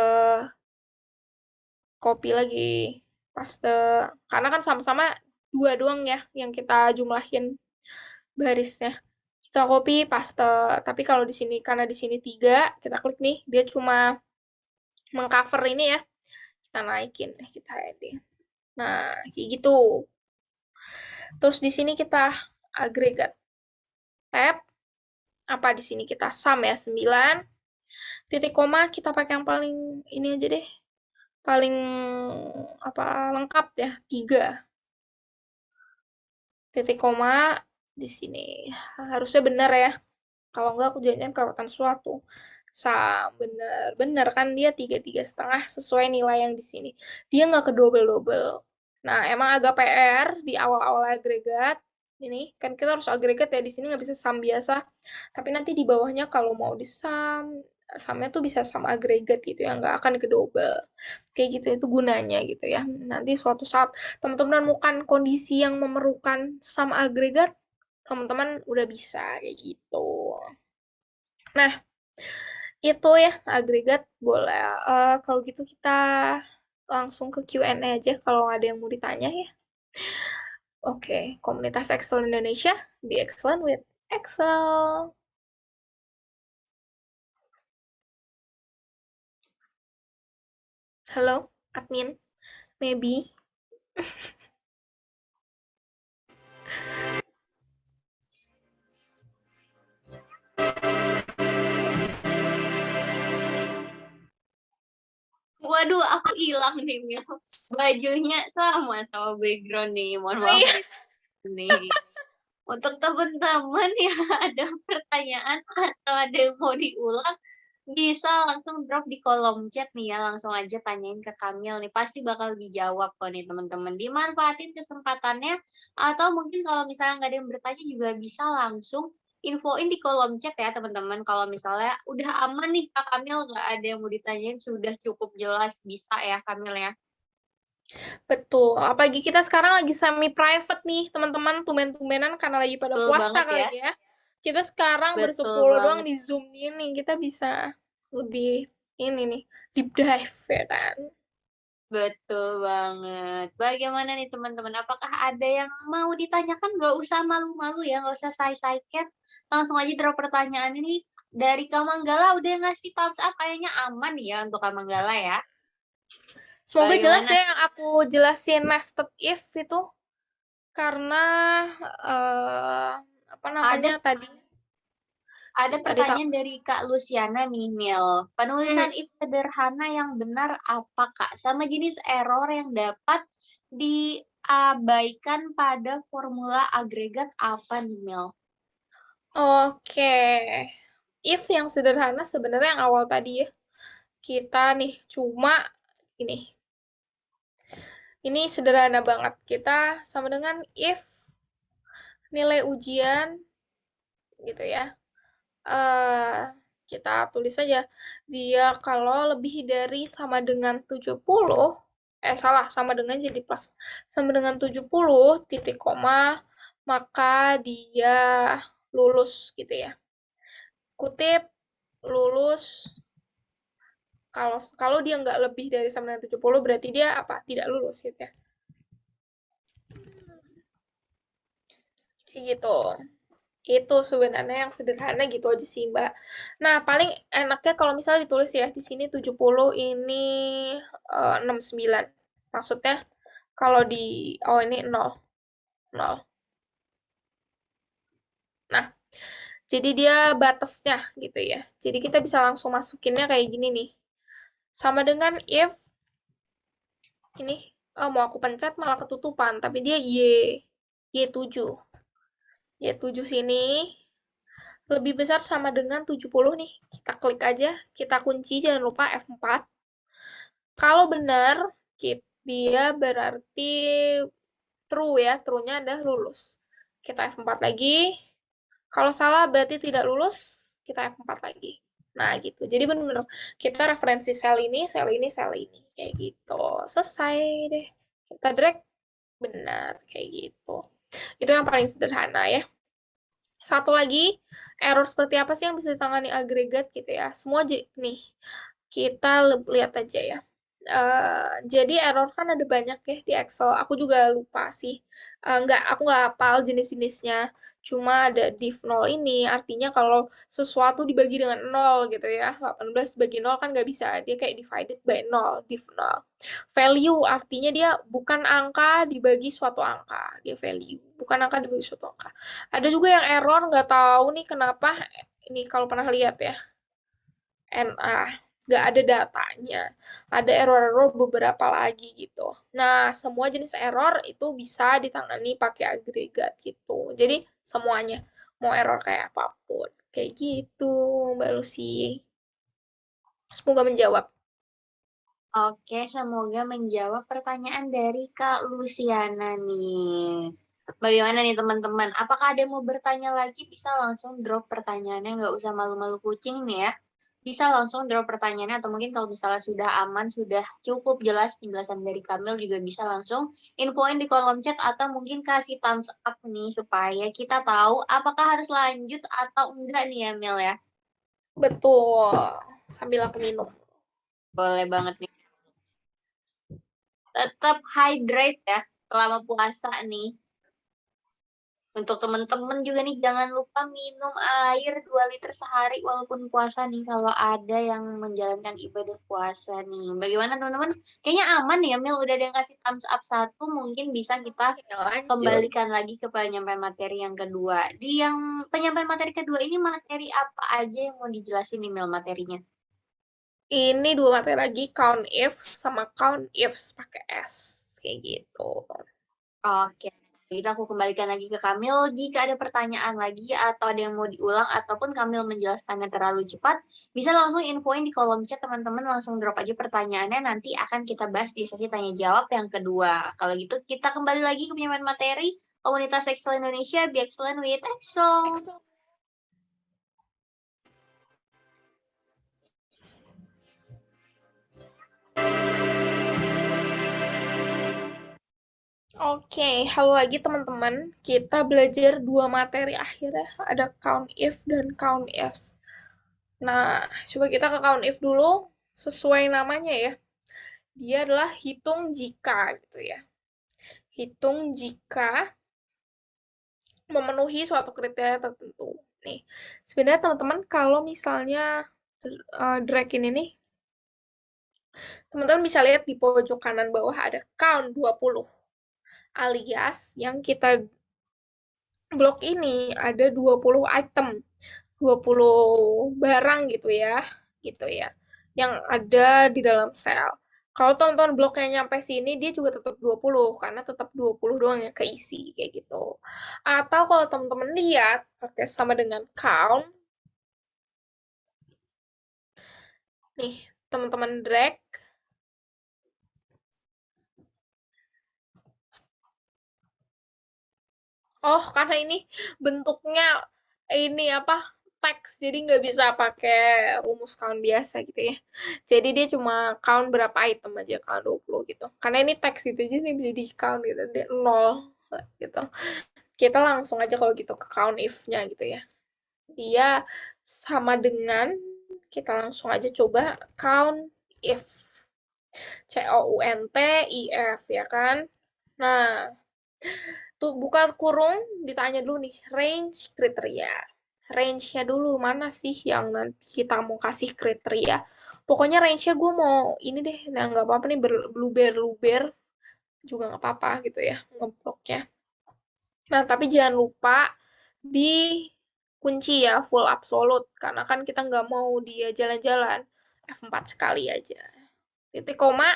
copy lagi, paste. Karena kan sama-sama 2 doang ya yang kita jumlahin barisnya. Kita copy, paste. Tapi kalau di sini, karena di sini 3, kita klik nih, dia cuma mengcover ini ya. Kita naikin, kita edit. Nah, kayak gitu. Terus di sini kita agregat tab. Apa di sini kita sum ya, 9. Titik koma kita pakai yang paling ini aja deh. Paling apa lengkap ya, 3. Titik koma di sini. Harusnya benar ya. Kalau enggak aku jangan kelewatan sesuatu. Bener kan dia 3,5 sesuai nilai yang di sini. Dia nggak ke double-double. Nah, emang agak PR di awal-awal agregat. Ini kan kita harus agregat ya, di sini nggak bisa sum biasa. Tapi nanti di bawahnya kalau mau di sum, sumnya tuh bisa sama agregat gitu ya, nggak akan ke double. Kayak gitu itu gunanya gitu ya. Nanti suatu saat teman-teman menemukan kondisi yang memerlukan sum agregat, teman-teman udah bisa kayak gitu. Nah, itu ya agregat boleh. Kalau gitu kita langsung ke Q&A aja kalau ada yang mau ditanya ya. Oke, komunitas Excel Indonesia, be excellent with Excel. Halo, admin, maybe. Waduh, aku hilang nih, Mil. Bajunya sama background nih. Mohon Oh maaf iya, nih. Untuk teman-teman yang ada pertanyaan atau ada yang mau diulang, bisa langsung drop di kolom chat nih ya. Langsung aja tanyain ke Kamil nih. Pasti bakal dijawab kok nih teman-teman. Dimanfaatin kesempatannya. Atau mungkin kalau misalnya nggak ada yang bertanya juga bisa langsung infoin di kolom chat ya teman-teman. Kalau misalnya udah aman nih Kak Kamil, nggak ada yang mau ditanyain, sudah cukup jelas. Bisa ya Kamil ya. betul. Apalagi kita sekarang lagi semi private nih, teman-teman, tumen-tumenan karena lagi pada Betul puasa banget kali ya. ya. Kita sekarang Betul bersepuluh doang banget. di Zoom ini, kita bisa lebih ini nih, deep dive ya kan. Betul banget. Bagaimana nih teman-teman, apakah ada yang mau ditanyakan? Nggak usah malu-malu ya, nggak usah shy-shy langsung aja drop pertanyaan ini. Dari Kak Manggala udah ngasih thumbs up, kayaknya aman ya untuk Kak Manggala ya. Semoga jelas Bagaimana? ya yang aku jelasin nested if itu karena eh apa namanya Ada tadi ada tadi tak pertanyaan dari Kak Luciana nih, Mil. hmm, Penulisan if sederhana yang benar apa, Kak? Sama jenis error yang dapat diabaikan pada formula agregat apa nih, Mil? oke. If yang sederhana sebenarnya yang awal tadi ya. Kita nih cuma ini. Ini sederhana banget. Kita sama dengan if nilai ujian gitu ya. eh kita tulis saja dia kalau lebih dari sama dengan 70, salah, sama dengan jadi plus. Sama dengan 70 titik koma maka dia lulus gitu ya. Kutip lulus, kalau dia nggak lebih dari sama dengan 70 berarti dia apa? Tidak lulus gitu ya. Kayak gitu. Itu sebenarnya yang sederhana gitu aja sih, Mbak. Nah, paling enaknya kalau misalnya ditulis ya di sini 70 ini 69. Maksudnya kalau di oh ini 0. 0. Nah, jadi dia batasnya gitu ya. Jadi kita bisa langsung masukinnya kayak gini nih. Sama dengan if ini mau aku pencet malah ketutupan, tapi dia Y7. Y7 sini lebih besar sama dengan 70 nih. Kita klik aja, kita kunci, jangan lupa F4. Kalau benar, dia berarti true ya, true-nya adalah lulus. Kita F4 lagi. Kalau salah berarti tidak lulus, kita F4 lagi. Nah, gitu. Jadi benar-benar kita referensi sel ini, sel ini, sel ini. Kayak gitu. Selesai deh. Kita drag, benar. Kayak gitu. Itu yang paling sederhana ya. Satu lagi, error seperti apa sih yang bisa ditangani agregat gitu ya. Semua nih, kita lihat aja ya. Jadi error kan ada banyak ya di Excel. Aku juga lupa sih. Aku nggak hafal jenis-jenisnya. Cuma ada div 0 ini artinya kalau sesuatu dibagi dengan 0 gitu ya. 18 bagi 0 kan nggak bisa. Dia kayak divided by 0, div 0. Value artinya dia bukan angka dibagi suatu angka. Dia value, bukan angka dibagi suatu angka. Ada juga yang error, nggak tahu nih kenapa. Ini kalau pernah lihat ya. NA, nggak ada datanya. Ada error-error beberapa lagi gitu. Nah, semua jenis error itu bisa ditangani pakai agregat gitu. Jadi, semuanya. Mau error kayak apapun. Kayak gitu, Mbak Lucy. Semoga menjawab. Oke, semoga menjawab pertanyaan dari Kak Luciana nih. Bagaimana nih teman-teman? Apakah ada yang mau bertanya lagi? Bisa langsung drop pertanyaannya, nggak usah malu-malu kucing nih ya. Bisa langsung drop pertanyaannya, atau mungkin kalau misalnya sudah aman, sudah cukup jelas penjelasan dari Kamil, juga bisa langsung infoin di kolom chat, atau mungkin kasih thumbs up nih, supaya kita tahu apakah harus lanjut atau enggak nih ya, Mil ya. Betul. Sambil aku minum. Boleh banget nih. Tetap hydrate ya selama puasa nih. Untuk teman-teman juga nih, jangan lupa minum air 2 liter sehari walaupun puasa nih, kalau ada yang menjalankan ibadah puasa nih. Bagaimana teman-teman? Kayaknya aman ya, Mil. Udah ada yang kasih thumbs up 1, mungkin bisa kita Oke, lanjut. kembalikan lagi ke penyampaian materi yang kedua. Di yang penyampaian materi kedua ini, materi apa aja yang mau dijelasin nih, Mil, materinya? Ini dua materi lagi, count if sama count ifs pakai S. Kayak gitu. Oke, jadi aku kembalikan lagi ke Kamil. Jika ada pertanyaan lagi atau ada yang mau diulang ataupun Kamil menjelaskannya terlalu cepat, bisa langsung infoin di kolom chat teman-teman, langsung drop aja pertanyaannya, nanti akan kita bahas di sesi tanya jawab yang kedua. Kalau gitu kita kembali lagi ke penyampaian materi Komunitas Excel Indonesia, Be Excellent with Excel. Oke, halo lagi teman-teman. Kita belajar dua materi akhir ya. Ada count if dan count ifs. Nah, coba kita ke count if dulu. Sesuai namanya ya. Dia adalah hitung jika gitu ya. Hitung jika memenuhi suatu kriteria tertentu. Nih, sebenarnya teman-teman kalau misalnya drag ini nih, teman-teman bisa lihat di pojok kanan bawah ada count 20. Alias yang kita blok ini ada 20 item, 20 barang gitu ya, yang ada di dalam sel. Kalau teman-teman bloknya nyampe sini, dia juga tetap 20, karena tetap 20 doang yang keisi, kayak gitu. Atau kalau teman-teman lihat, pakai sama dengan count, nih, teman-teman drag, oh, karena ini bentuknya ini apa teks, jadi nggak bisa pakai rumus count biasa gitu ya. Jadi dia cuma count berapa item aja, count 20 gitu. Karena ini teks gitu, jadi bisa di count gitu, dia 0 gitu. kita langsung aja kalau gitu ke count if-nya gitu ya. Dia sama dengan, kita langsung aja coba count if. COUNT IF ya kan. Nah, tuh buka kurung, ditanya dulu nih, range kriteria. Range-nya dulu, mana sih yang nanti kita mau kasih kriteria. Pokoknya range-nya gue mau ini deh, nah nggak apa-apa nih, luber juga nggak apa-apa gitu ya, ngebloknya. Nah, tapi jangan lupa di kunci ya, full absolute. Karena kan kita nggak mau dia jalan-jalan. F4 sekali aja. Titik koma,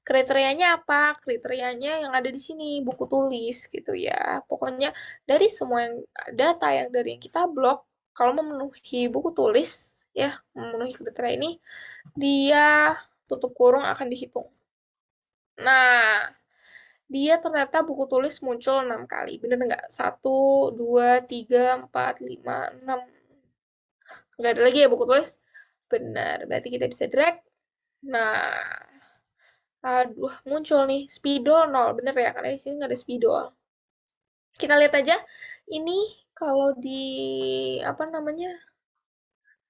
kriterianya apa? Kriterianya yang ada di sini, buku tulis gitu ya. Pokoknya dari semua yang data yang dari yang kita blok, kalau memenuhi buku tulis, ya, memenuhi kriteria ini, dia tutup kurung akan dihitung. Nah, dia ternyata buku tulis muncul 6 kali. Bener nggak? 1, 2, 3, 4, 5, 6. Nggak ada lagi ya buku tulis? Benar. Berarti kita bisa drag. Nah, aduh, muncul nih. Spidol 0. Bener ya? Karena di sini nggak ada spidol. Kita lihat aja. Ini kalau di, apa namanya,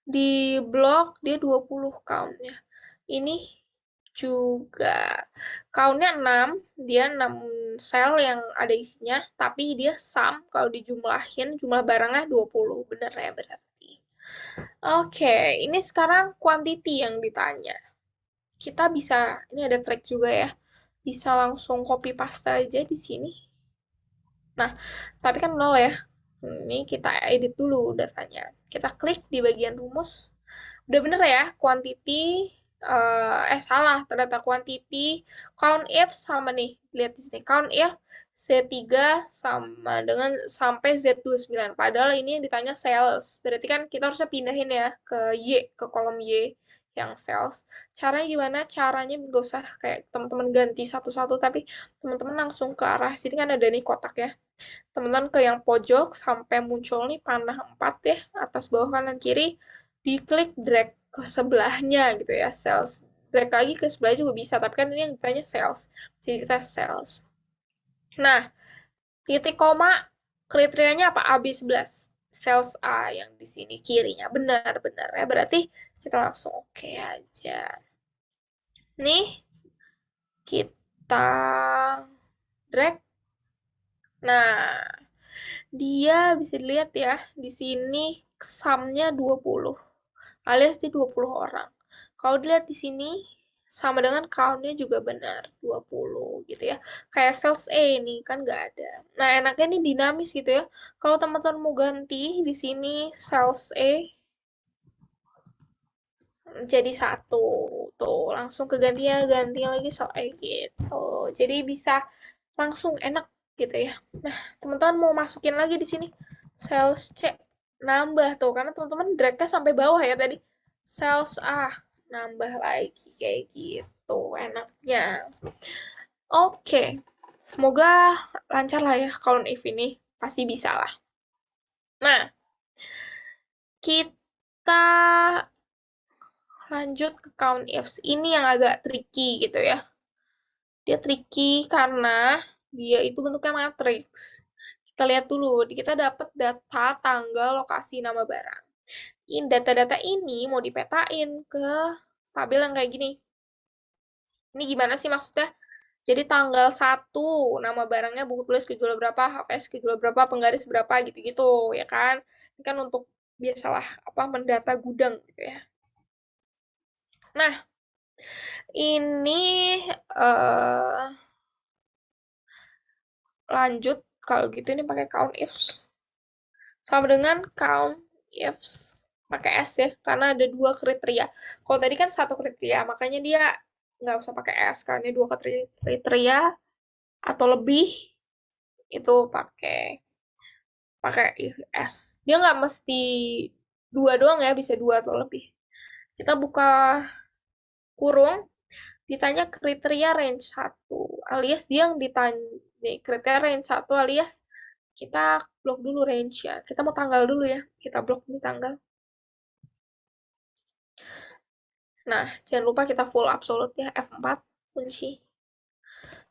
di blok dia 20 count-nya. Ini juga count-nya 6, dia 6 sel yang ada isinya, tapi dia sum kalau dijumlahin jumlah barangnya 20. Bener ya berarti. Oke, ini sekarang quantity yang ditanya. Kita bisa, ini ada track juga ya. Bisa langsung copy paste aja di sini. Nah, tapi kan 0 ya. Ini kita edit dulu datanya. Kita klik di bagian rumus. Udah bener ya, quantity, salah, ternyata quantity, count if sama nih, lihat di sini, count if Z3 sama dengan sampai Z29, padahal ini yang ditanya sales, berarti kan kita harusnya pindahin ya ke Y, ke kolom Y yang sales. Caranya gimana? Caranya nggak usah kayak teman-teman ganti satu-satu, tapi teman-teman langsung ke arah sini kan ada nih kotak ya. Teman-teman ke yang pojok sampai muncul nih panah 4 ya, atas bawah kanan kiri, diklik drag ke sebelahnya gitu ya, sales. Drag lagi ke sebelah juga bisa, tapi kan ini yang ditanya sales. Jadi kita sales. Nah, titik koma kriterianya apa? AB11. Sales A yang di sini kirinya. Benar-benar ya. Berarti kita langsung oke aja. Nih, kita drag. Nah, dia bisa dilihat ya, di sini sum-nya 20, alias di 20 orang. Kalau dilihat di sini, sama dengan count-nya juga benar, 20 gitu ya. Kayak sales A ini kan nggak ada. Nah, enaknya ini dinamis gitu ya. Kalau teman-teman mau ganti, di sini sales A jadi 1. Tuh, langsung ganti lagi so gitu. Jadi bisa langsung enak gitu ya. Nah, teman-teman mau masukin lagi di sini sales C, nambah tuh karena teman-teman drag-nya sampai bawah ya tadi. Sales A nambah lagi kayak gitu enaknya. Oke. Semoga lancar lah ya count if ini. Pasti bisa lah. Nah, kita lanjut ke count ifs. Ini yang agak tricky gitu ya. Dia tricky karena dia itu bentuknya matriks. Kita lihat dulu, kita dapat data, tanggal, lokasi, nama barang. Ini data-data ini mau dipetain ke tabel yang kayak gini. Ini gimana sih maksudnya? Jadi tanggal 1, nama barangnya buku tulis kejual berapa, HVS kejual berapa, penggaris berapa gitu-gitu ya kan. Ini kan untuk biasalah apa mendata gudang gitu ya. Nah, ini lanjut kalau gitu ini pakai count ifs. Sama dengan count ifs pakai S ya, karena ada 2 kriteria. Kalau tadi kan 1 kriteria, makanya dia nggak usah pakai S, karena 2 kriteria atau lebih itu pakai pakai S. Dia nggak mesti 2 doang ya, bisa 2 atau lebih. Kita buka kurung, ditanya kriteria range 1, alias dia yang ditanya kriteria range 1 alias kita blok dulu range ya. Kita mau tanggal dulu ya. Kita blok di tanggal. Nah, jangan lupa kita full absolute ya, F4 kunci.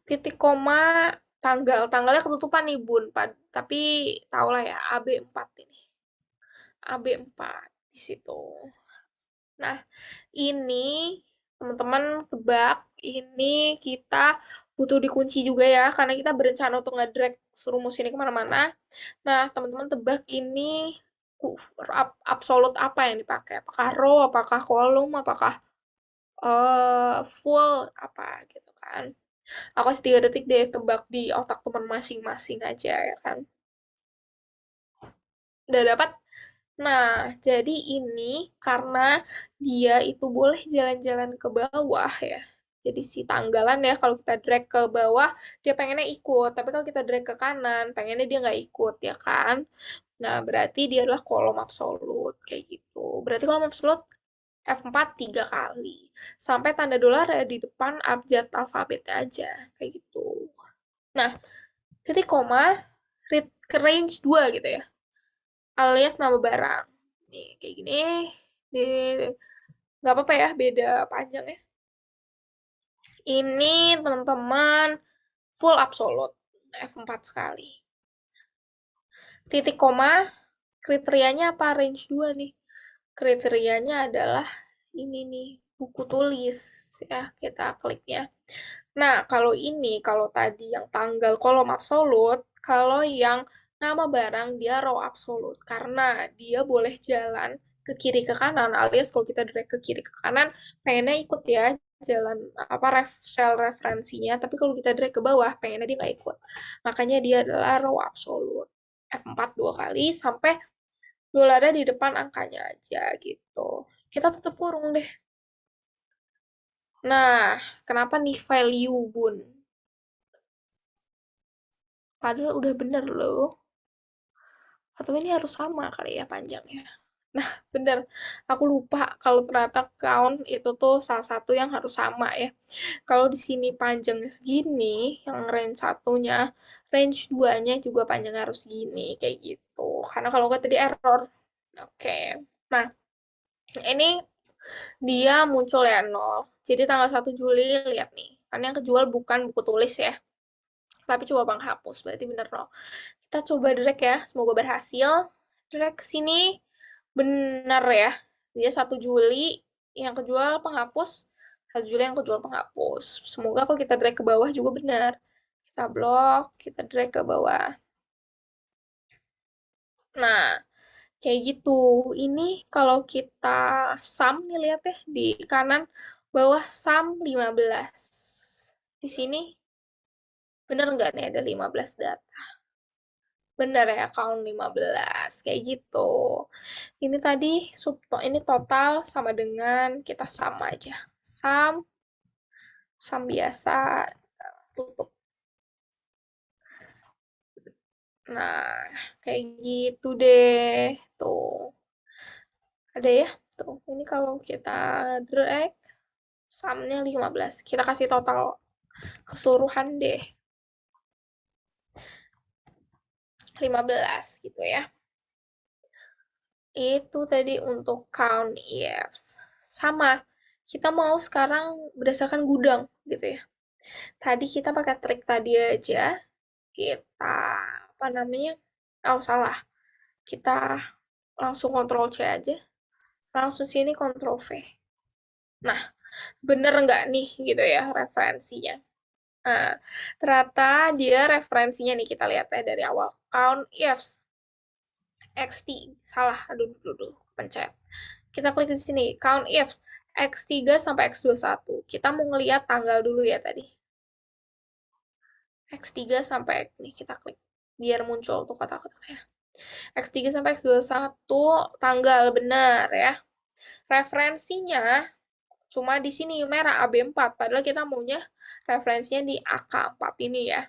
Titik koma tanggalnya ketutupan nih Bun, tapi tau lah ya AB4 ini. AB4 di situ. Nah, ini teman-teman tebak, ini kita butuh dikunci juga ya, karena kita berencana untuk nge-drag rumus ini kemana-mana. Nah, teman-teman tebak ini absolut apa yang dipakai? Apakah row, apakah kolom, apakah full, apa gitu kan. Aku kasih 3 detik deh tebak di otak teman masing-masing aja ya kan. Udah dapat? Nah, jadi ini karena dia itu boleh jalan-jalan ke bawah ya. Jadi si tanggalan ya, kalau kita drag ke bawah, dia pengennya ikut. Tapi kalau kita drag ke kanan, pengennya dia nggak ikut, ya kan? Nah, berarti dia adalah kolom absolut, kayak gitu. Berarti kolom absolut F4 3 kali. Sampai tanda dolar ya di depan abjad alfabetnya aja, kayak gitu. Nah, titik koma, range 2 gitu ya. Alias nama barang. Nih, kayak gini. Nggak apa-apa ya, beda panjang ya. Ini teman-teman full absolut. F4 sekali. Titik koma, kriterianya apa? Range 2 nih. Kriterianya adalah ini nih, buku tulis. Ya, kita kliknya. Nah, kalau tadi yang tanggal kolom absolut, kalau yang nama barang dia row absolut karena dia boleh jalan ke kiri ke kanan alias kalau kita drag ke kiri ke kanan pengennya ikut ya jalan apa sel referensinya tapi kalau kita drag ke bawah pengennya dia nggak ikut makanya dia adalah row absolut F4 dua kali sampai dolarnya di depan angkanya aja gitu kita tutup kurung deh. Nah, kenapa nih value bun? Padahal udah bener loh. Atau ini harus sama kali ya panjangnya. Nah, bener. Aku lupa kalau ternyata count itu tuh salah satu yang harus sama ya. Kalau di sini panjangnya segini, yang range satunya, range duanya juga panjangnya harus segini, kayak gitu. Karena kalau nggak tadi error. Oke. Nah, ini dia muncul ya nol. Jadi tanggal 1 Juli, lihat nih. Kan yang kejual bukan buku tulis ya. Tapi coba Bang hapus, berarti bener nol. Kita coba drag ya, semoga berhasil. Drag sini benar ya. Dia 1 Juli yang kejual penghapus, 1 Juli yang kejual penghapus. Semoga kalau kita drag ke bawah juga benar. Kita blok, kita drag ke bawah. Nah, kayak gitu. Ini kalau kita sum nih lihat ya di kanan bawah sum 15. Di sini bener nggak nih ada 15 data? Bener ya, count 15. Kayak gitu. Ini tadi ini total sama dengan kita sum aja. Sum, sum biasa, tutup. Nah, kayak gitu deh. Tuh. Ada ya? Tuh. Ini kalau kita drag, sumnya 15. Kita kasih total keseluruhan deh. 15 gitu ya. Itu tadi untuk count EFs. Sama, kita mau sekarang berdasarkan gudang gitu ya. Tadi kita pakai trik tadi aja. Kita, apa namanya? Oh, salah. Kita langsung Ctrl C aja. Langsung sini Ctrl V. Nah, bener nggak nih gitu ya referensinya. Nah, ternyata dia referensinya nih kita lihat ya dari awal. Count ifs. XT. Salah, aduh, pencet. Kita klik di sini. Count ifs. X3 sampai X21. Kita mau ngeliat tanggal dulu ya tadi. X3 sampai nih kita klik biar muncul tuh kata-katanya. X3 sampai X21 tanggal benar ya. Referensinya cuma di sini merah AB4 padahal kita maunya referensinya di AK4 ini ya.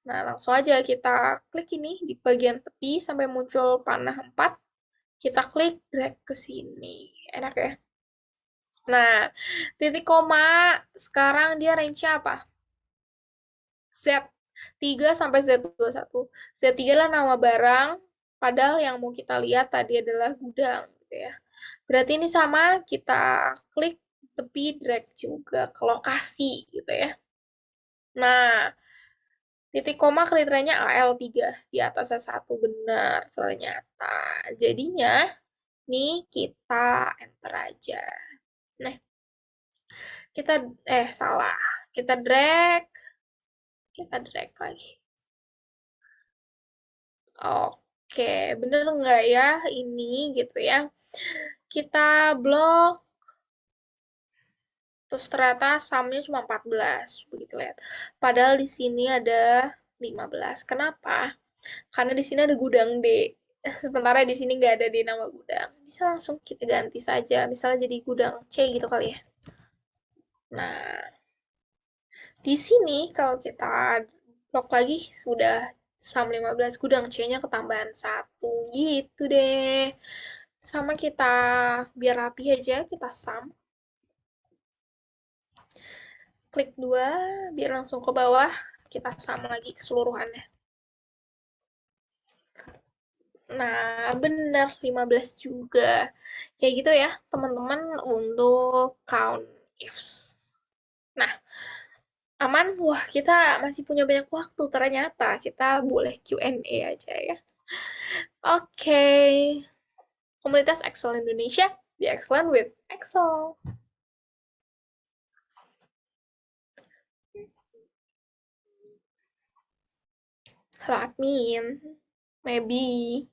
Nah, langsung aja kita klik ini di bagian tepi sampai muncul panah 4. Kita klik drag ke sini. Enak ya? Nah, titik koma sekarang dia range-nya apa? Z3 sampai Z21. Z3 adalah nama barang, padahal yang mau kita lihat tadi adalah gudang gitu ya. Berarti ini sama, kita klik tepi drag juga ke lokasi gitu ya. Nah, Titik koma kriterianya AL3 di atasnya satu benar ternyata. Jadinya nih kita enter aja. Nah, kita salah. Kita drag lagi. Oke, bener nggak ya ini gitu ya? Kita blok, terus ternyata sumnya cuma 14, begitu lihat. Padahal di sini ada 15. Kenapa? Karena di sini ada gudang D. Sementara di sini nggak ada D nama gudang. Bisa langsung kita ganti saja. Misalnya jadi gudang C gitu kali ya. Nah, di sini kalau kita blok lagi sudah sum 15 gudang C-nya ketambahan satu gitu deh. Sama kita biar rapi aja kita sum. Klik 2 biar langsung ke bawah. Kita sum lagi keseluruhannya. Nah, benar 15 juga. Kayak gitu ya, teman-teman untuk count ifs. Nah, aman. Wah, kita masih punya banyak waktu ternyata. Kita boleh Q&A aja ya. Oke. Komunitas Excel Indonesia, be excellent with Excel. Halo admin. Maybe.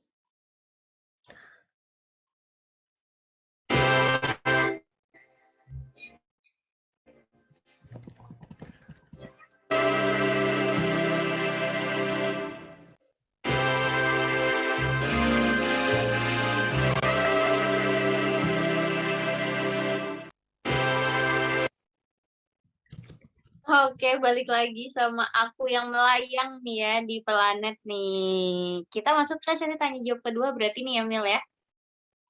Oke, balik lagi sama aku yang melayang nih ya di planet nih. Kita masuk ke sesi tanya jawab kedua berarti nih ya Mil ya.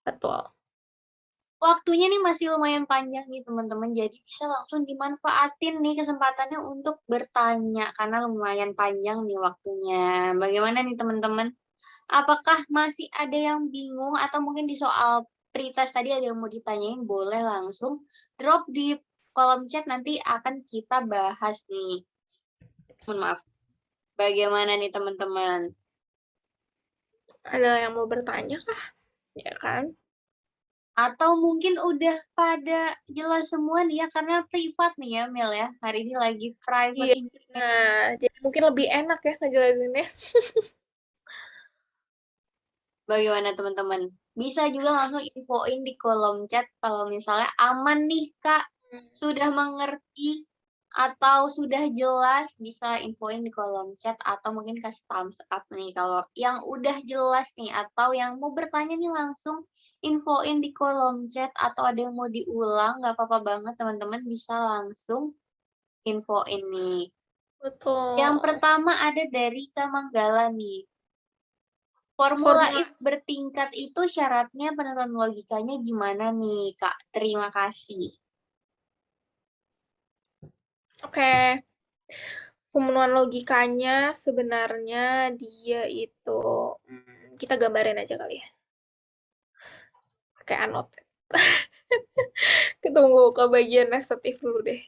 Betul. Waktunya nih masih lumayan panjang nih teman-teman, jadi bisa langsung dimanfaatin nih kesempatannya untuk bertanya karena lumayan panjang nih waktunya. Bagaimana nih teman-teman? Apakah masih ada yang bingung atau mungkin di soal pretest tadi ada yang mau ditanyain, boleh langsung drop di kolom chat, nanti akan kita bahas nih. Mohon maaf. Bagaimana nih teman-teman? Ada yang mau bertanya kah? Ya kan? Atau mungkin udah pada jelas semua nih ya, karena privat nih ya Mel ya. Hari ini lagi private Iya. engagement. Nah, jadi mungkin lebih enak ya ngejelasinnya. Bagaimana teman-teman? Bisa juga langsung infoin di kolom chat kalau misalnya aman nih Kak, sudah mengerti atau sudah jelas, bisa infoin di kolom chat atau mungkin kasih thumbs up nih kalau yang udah jelas nih, atau yang mau bertanya nih langsung infoin di kolom chat, atau ada yang mau diulang nggak apa-apa banget teman-teman, bisa langsung infoin nih. Yang Betul. pertama ada dari Kak Manggala nih. Formula Formula. if bertingkat itu syaratnya penentuan logikanya gimana nih, Kak? Terima kasih. Oke. Pemenuhan logikanya sebenarnya dia itu kita gambarin aja kali ya. Pakai annotate. Kita tunggu ke bagian estetif dulu deh.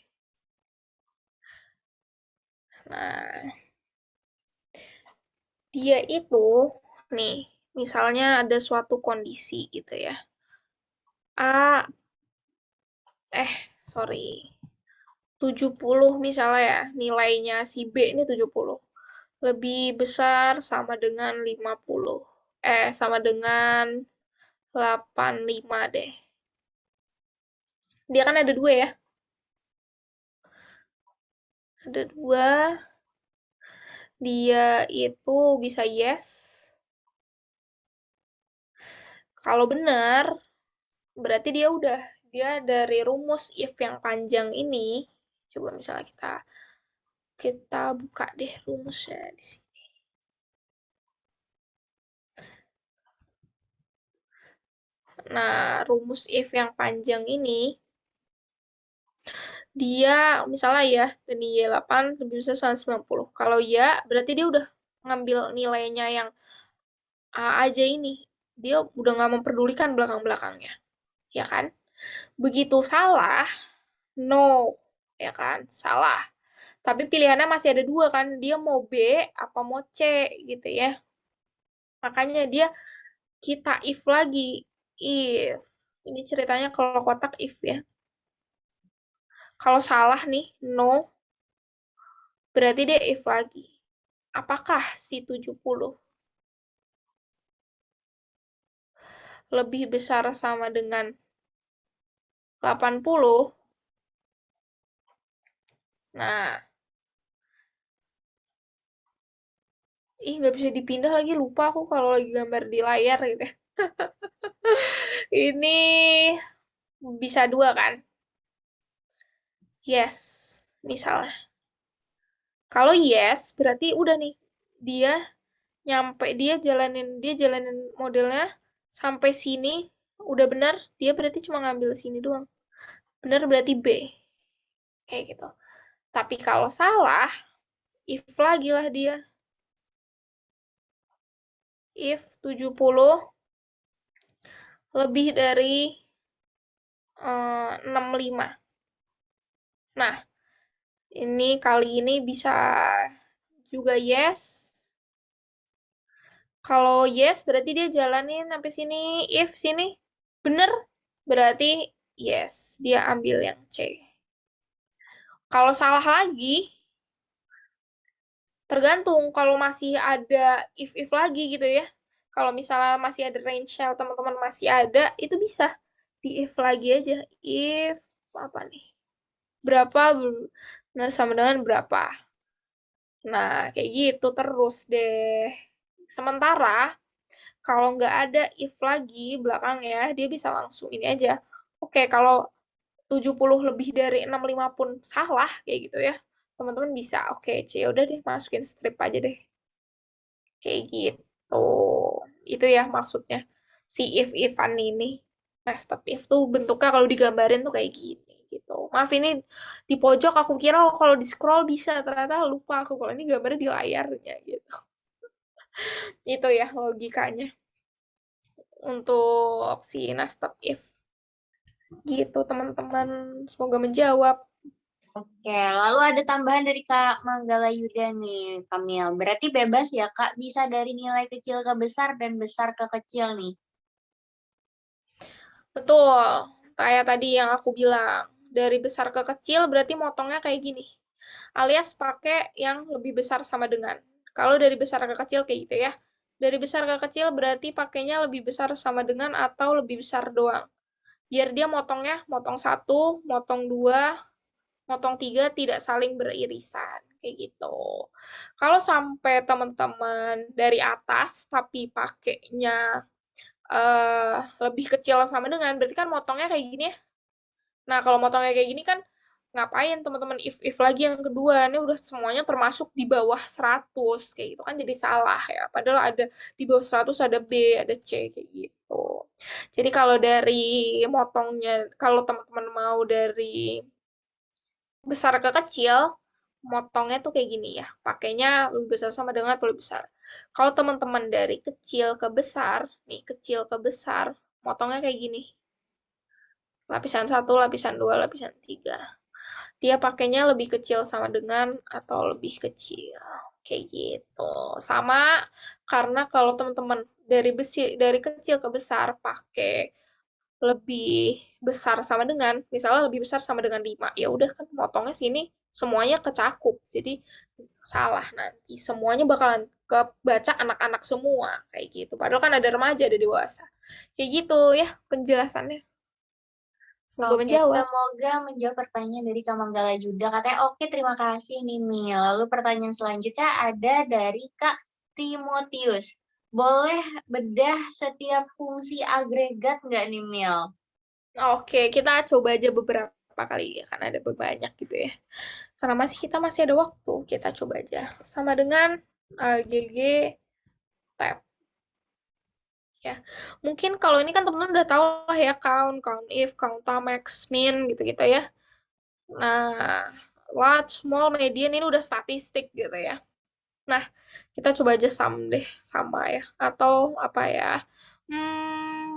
Nah, dia itu nih, misalnya ada suatu kondisi gitu ya. A, sorry, 70 misalnya ya, nilainya si B ini 70. Lebih besar sama dengan 50. Sama dengan 85 deh. Dia kan ada dua ya. Ada dua, dia itu bisa yes. Kalau benar, berarti dia dari rumus if yang panjang ini. Coba misalnya kita buka deh rumusnya di sini. Nah, rumus if yang panjang ini dia misalnya ya dari Y8 lebih besar 190. Kalau ya berarti dia udah ngambil nilainya yang A aja ini. Dia udah nggak memperdulikan belakang-belakangnya. Ya kan? Begitu salah, no. Ya kan? Salah. Tapi pilihannya masih ada dua kan, dia mau B apa mau C gitu ya. Makanya dia kita if lagi. If. Ini ceritanya kalau kotak if ya. Kalau salah nih, no, berarti dia if lagi. Apakah si 70 lebih besar sama dengan 80? Nah, nggak bisa dipindah lagi, lupa aku kalau lagi gambar di layar gitu. Ini bisa dua kan? Yes, misalnya. Kalau yes, berarti udah nih. Dia dia jalanin modelnya sampai sini udah benar, dia berarti cuma ngambil sini doang. Benar berarti B. Kayak gitu. Tapi kalau salah, if lagi lah dia. If 70 lebih dari 65. Nah, ini kali ini bisa juga yes. Kalau yes berarti dia jalanin sampai sini. If sini bener berarti yes, dia ambil yang C. Kalau salah lagi, tergantung kalau masih ada if lagi gitu ya. Kalau misalnya masih ada range shell teman-teman masih ada, itu bisa di if lagi aja. If apa nih? Berapa nah sama dengan berapa? Nah, kayak gitu terus deh. Sementara kalau nggak ada if lagi belakangnya, dia bisa langsung ini aja. Oke, kalau 70 lebih dari 65 pun salah, kayak gitu ya. Teman-teman bisa, oke, C, ya udah deh, masukin strip aja deh. Kayak gitu. Itu ya maksudnya. Si if-ifan ini. Nested if tuh bentuknya kalau digambarin tuh kayak gini gitu. Maaf ini di pojok aku kira kalau di scroll bisa, ternyata lupa aku kalau ini gambarnya di layarnya gitu. Itu ya logikanya untuk si nested if. Gitu teman-teman. Semoga menjawab. Oke, lalu ada tambahan dari Kak Manggala Yuda nih, Kamil. Berarti bebas ya, Kak? Bisa dari nilai kecil ke besar dan besar ke kecil nih. Betul. Kayak tadi yang aku bilang. Dari besar ke kecil berarti motongnya kayak gini. Alias pakai yang lebih besar sama dengan. Kalau dari besar ke kecil kayak gitu ya. Dari besar ke kecil berarti pakainya lebih besar sama dengan atau lebih besar doang. Biar dia motongnya, motong satu, motong dua, motong tiga tidak saling beririsan. Kayak gitu. Kalau sampai teman-teman dari atas tapi pakainya lebih kecil sama dengan, berarti kan motongnya kayak gini ya. Nah, kalau motongnya kayak gini kan ngapain teman-teman if lagi yang kedua, ini udah semuanya termasuk di bawah 100 kayak gitu kan jadi salah ya. Padahal ada di bawah 100 ada B, ada C kayak gitu. Jadi kalau dari motongnya, kalau teman-teman mau dari besar ke kecil, motongnya tuh kayak gini ya. Pakainya lebih besar sama dengan atau lebih besar. Kalau teman-teman dari kecil ke besar, nih kecil ke besar, motongnya kayak gini. Lapisan satu, lapisan dua, lapisan tiga. Dia pakainya lebih kecil sama dengan atau lebih kecil. Kayak gitu. Sama karena kalau teman-teman dari kecil ke besar pakai lebih besar sama dengan, misalnya lebih besar sama dengan 5 ya udah kan motongnya sini semuanya kecakup. Jadi salah nanti. Semuanya bakalan kebaca anak-anak semua kayak gitu. Padahal kan ada remaja, ada dewasa. Kayak gitu ya penjelasannya. Semoga Oke, menjawab. semoga menjawab pertanyaan dari Kak Manggala Yuda. Katanya, oke, terima kasih nih, Mil. Lalu pertanyaan selanjutnya ada dari Kak Timotius. Boleh bedah setiap fungsi agregat nggak nih, Mil? Oke, kita coba aja beberapa kali ya, karena ada banyak gitu ya. Karena kita masih ada waktu, kita coba aja. Sama dengan GG tab ya. Mungkin kalau ini kan teman-teman udah tahu lah ya count, count if, count max, min gitu-gitu ya. Nah, large, small, median ini udah statistik gitu ya. Nah, kita coba aja sum deh, sama ya. Atau apa ya?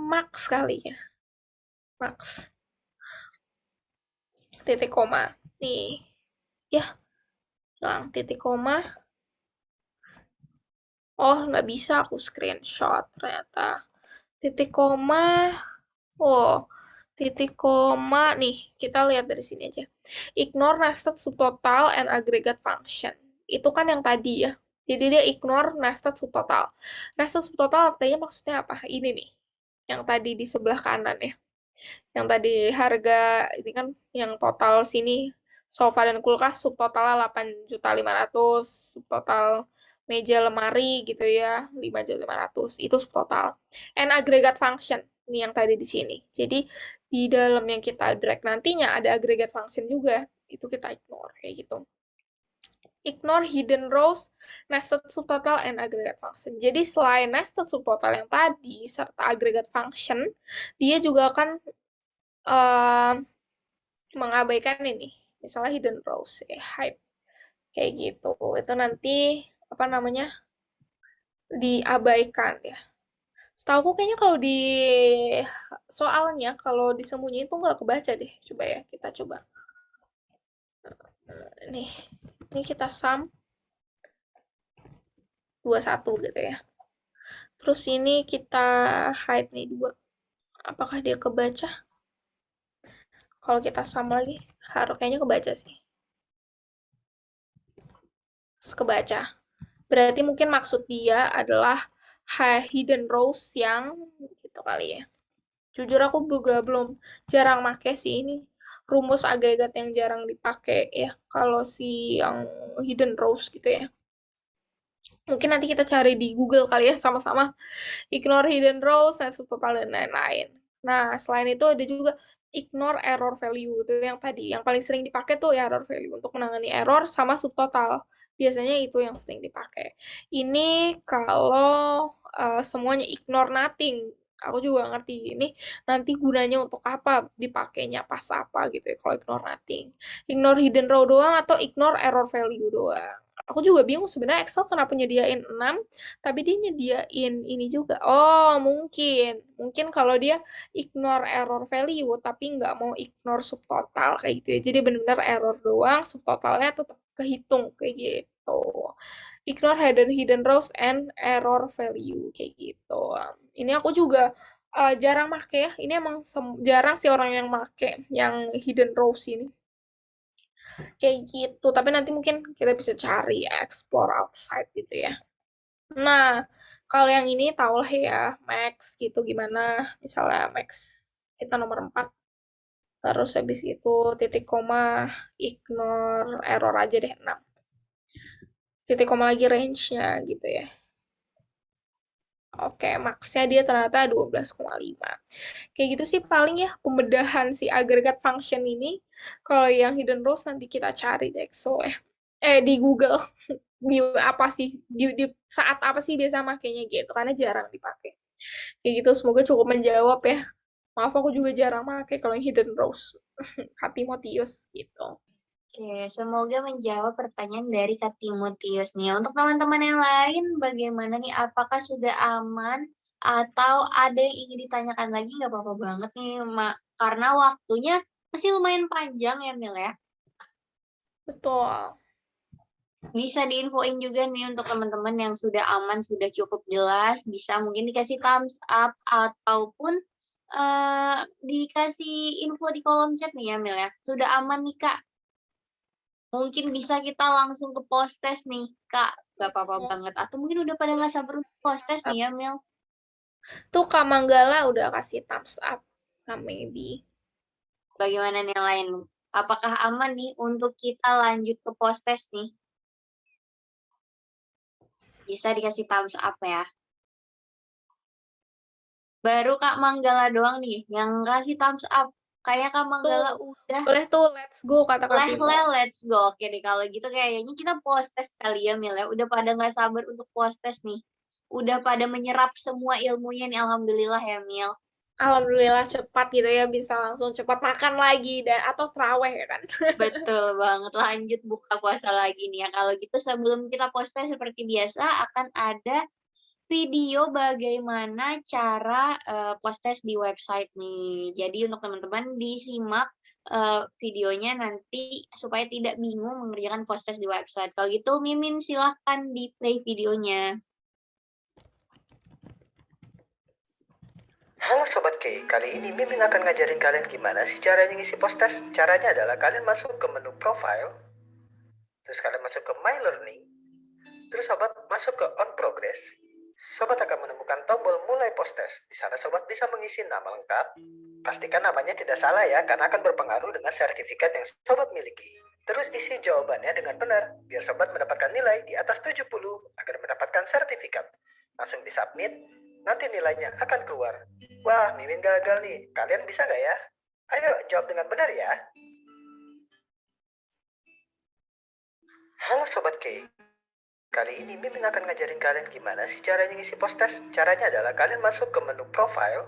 Max kali ya. Max. Titik koma. Nih. Ya, Hilang titik koma. Oh, nggak bisa aku screenshot ternyata. Titik koma. Oh, titik koma. Nih, kita lihat dari sini aja. Ignore nested subtotal and aggregate function. Itu kan yang tadi ya. Jadi dia ignore nested subtotal. Nested subtotal artinya maksudnya apa? Ini nih. Yang tadi di sebelah kanan ya. Yang tadi harga, ini kan yang total sini sofa dan kulkas subtotalnya 8.500.000, subtotal meja lemari gitu ya 5.500.000, itu subtotal. And aggregate function ini yang tadi di sini. Jadi di dalam yang kita drag nantinya ada aggregate function juga, itu kita ignore kayak gitu. Ignore hidden rows, nested subtotal, and aggregate function. Jadi selain nested subtotal yang tadi serta aggregate function, dia juga akan mengabaikan ini, misalnya hidden rows, hype, kayak gitu. Itu nanti apa namanya diabaikan ya. Setahu aku kayaknya kalau di soalnya kalau disembunyiin itu nggak kebaca deh. Coba ya kita coba. Nih, ini kita sum 21 gitu ya. Terus ini kita hide nih 2. Apakah dia kebaca? Kalau kita sum lagi, harus kayaknya kebaca sih. Kebaca. Berarti mungkin maksud dia adalah hidden rows yang gitu kali ya. Jujur aku juga belum jarang make sih ini rumus agregat yang jarang dipakai ya kalau si yang hidden rows gitu ya. Mungkin nanti kita cari di Google kali ya sama-sama. Ignore hidden rows, net subtotal, dan lain-lain. Nah, selain itu ada juga ignore error value itu yang tadi. Yang paling sering dipakai tuh ya error value untuk menangani error sama subtotal. Biasanya itu yang sering dipakai. Ini kalau semuanya ignore nothing. Aku juga ngerti ini nanti gunanya untuk apa, dipakainya pas apa gitu ya kalau ignore nothing. Ignore hidden row doang atau ignore error value doang. Aku juga bingung sebenarnya Excel kenapa nyediain 6 tapi dia nyediain ini juga. Oh, mungkin kalau dia ignore error value tapi nggak mau ignore subtotal kayak gitu ya. Jadi benar-benar error doang, subtotalnya tetap kehitung kayak gitu. Ignore hidden rows and error value kayak gitu. Ini aku juga jarang make ya. Ini emang jarang sih orang yang make yang hidden rows ini. Kayak gitu. Tapi nanti mungkin kita bisa cari explore outside gitu ya. Nah, kalau yang ini tau lah ya, Max gitu gimana. Misalnya Max kita nomor 4. Terus habis itu titik koma, ignore error aja deh 6. Titik koma lagi range-nya gitu ya. Oke, max-nya dia ternyata 12,5. Kayak gitu sih paling ya pembedahan si agregat function ini. Kalau yang hidden rows nanti kita cari di Excel ya. Di Google. Di apa sih di saat apa sih biasa makainya gitu karena jarang dipakai. Kayak gitu semoga cukup menjawab ya. Maaf aku juga jarang pakai kalau yang hidden rows. Kak Timotius gitu. Oke, semoga menjawab pertanyaan dari Kak Timotius nih. Untuk teman-teman yang lain, bagaimana nih? Apakah sudah aman atau ada yang ingin ditanyakan lagi? Nggak apa-apa banget nih, karena waktunya masih lumayan panjang ya, Mil ya. Betul. Bisa diinfoin juga nih untuk teman-teman yang sudah aman, sudah cukup jelas, bisa mungkin dikasih thumbs up ataupun dikasih info di kolom chat nih ya, Mil ya. Sudah aman nih, Kak. Mungkin bisa kita langsung ke post test nih, Kak. Gak apa-apa banget. Atau mungkin udah pada nggak sabar untuk post test nih ya, Mil. Tuh Kak Manggala udah kasih thumbs up sama Maybe. Bagaimana nih yang lain? Apakah aman nih untuk kita lanjut ke post test nih? Bisa dikasih thumbs up ya. Baru Kak Manggala doang nih yang kasih thumbs up. Kayak Kak Manggala Tuh, udah boleh tuh let's go kata Kak Timo. let's go. Oke deh kalau gitu kayaknya kita post test kali ya, Mil ya. Udah pada nggak sabar untuk post test nih. Udah pada menyerap semua ilmunya nih, alhamdulillah ya, Mil. Alhamdulillah cepat gitu ya bisa langsung cepat makan lagi dan atau terawih ya kan. Betul banget, lanjut buka puasa lagi nih ya. Kalau gitu sebelum kita post test seperti biasa akan ada video bagaimana cara post test di website nih. Jadi untuk teman-teman disimak videonya nanti supaya tidak bingung mengerjakan post test di website. Kalau gitu Mimin silahkan di play videonya. Halo Sobat K, kali ini Mimin akan ngajarin kalian gimana sih caranya ngisi post test. Caranya adalah kalian masuk ke menu profile, terus kalian masuk ke My Learning, terus Sobat masuk ke On Progress. Sobat akan menemukan tombol mulai post test. Di sana Sobat bisa mengisi nama lengkap. Pastikan namanya tidak salah ya, karena akan berpengaruh dengan sertifikat yang Sobat miliki. Terus isi jawabannya dengan benar, biar Sobat mendapatkan nilai di atas 70 agar mendapatkan sertifikat. Langsung disubmit, nanti nilainya akan keluar. Wah, Mimin gagal nih. Kalian bisa nggak ya? Ayo, jawab dengan benar ya. Halo Sobat K. Kali ini Mimin akan ngajarin kalian gimana sih caranya ngisi post test. Caranya adalah kalian masuk ke menu profile,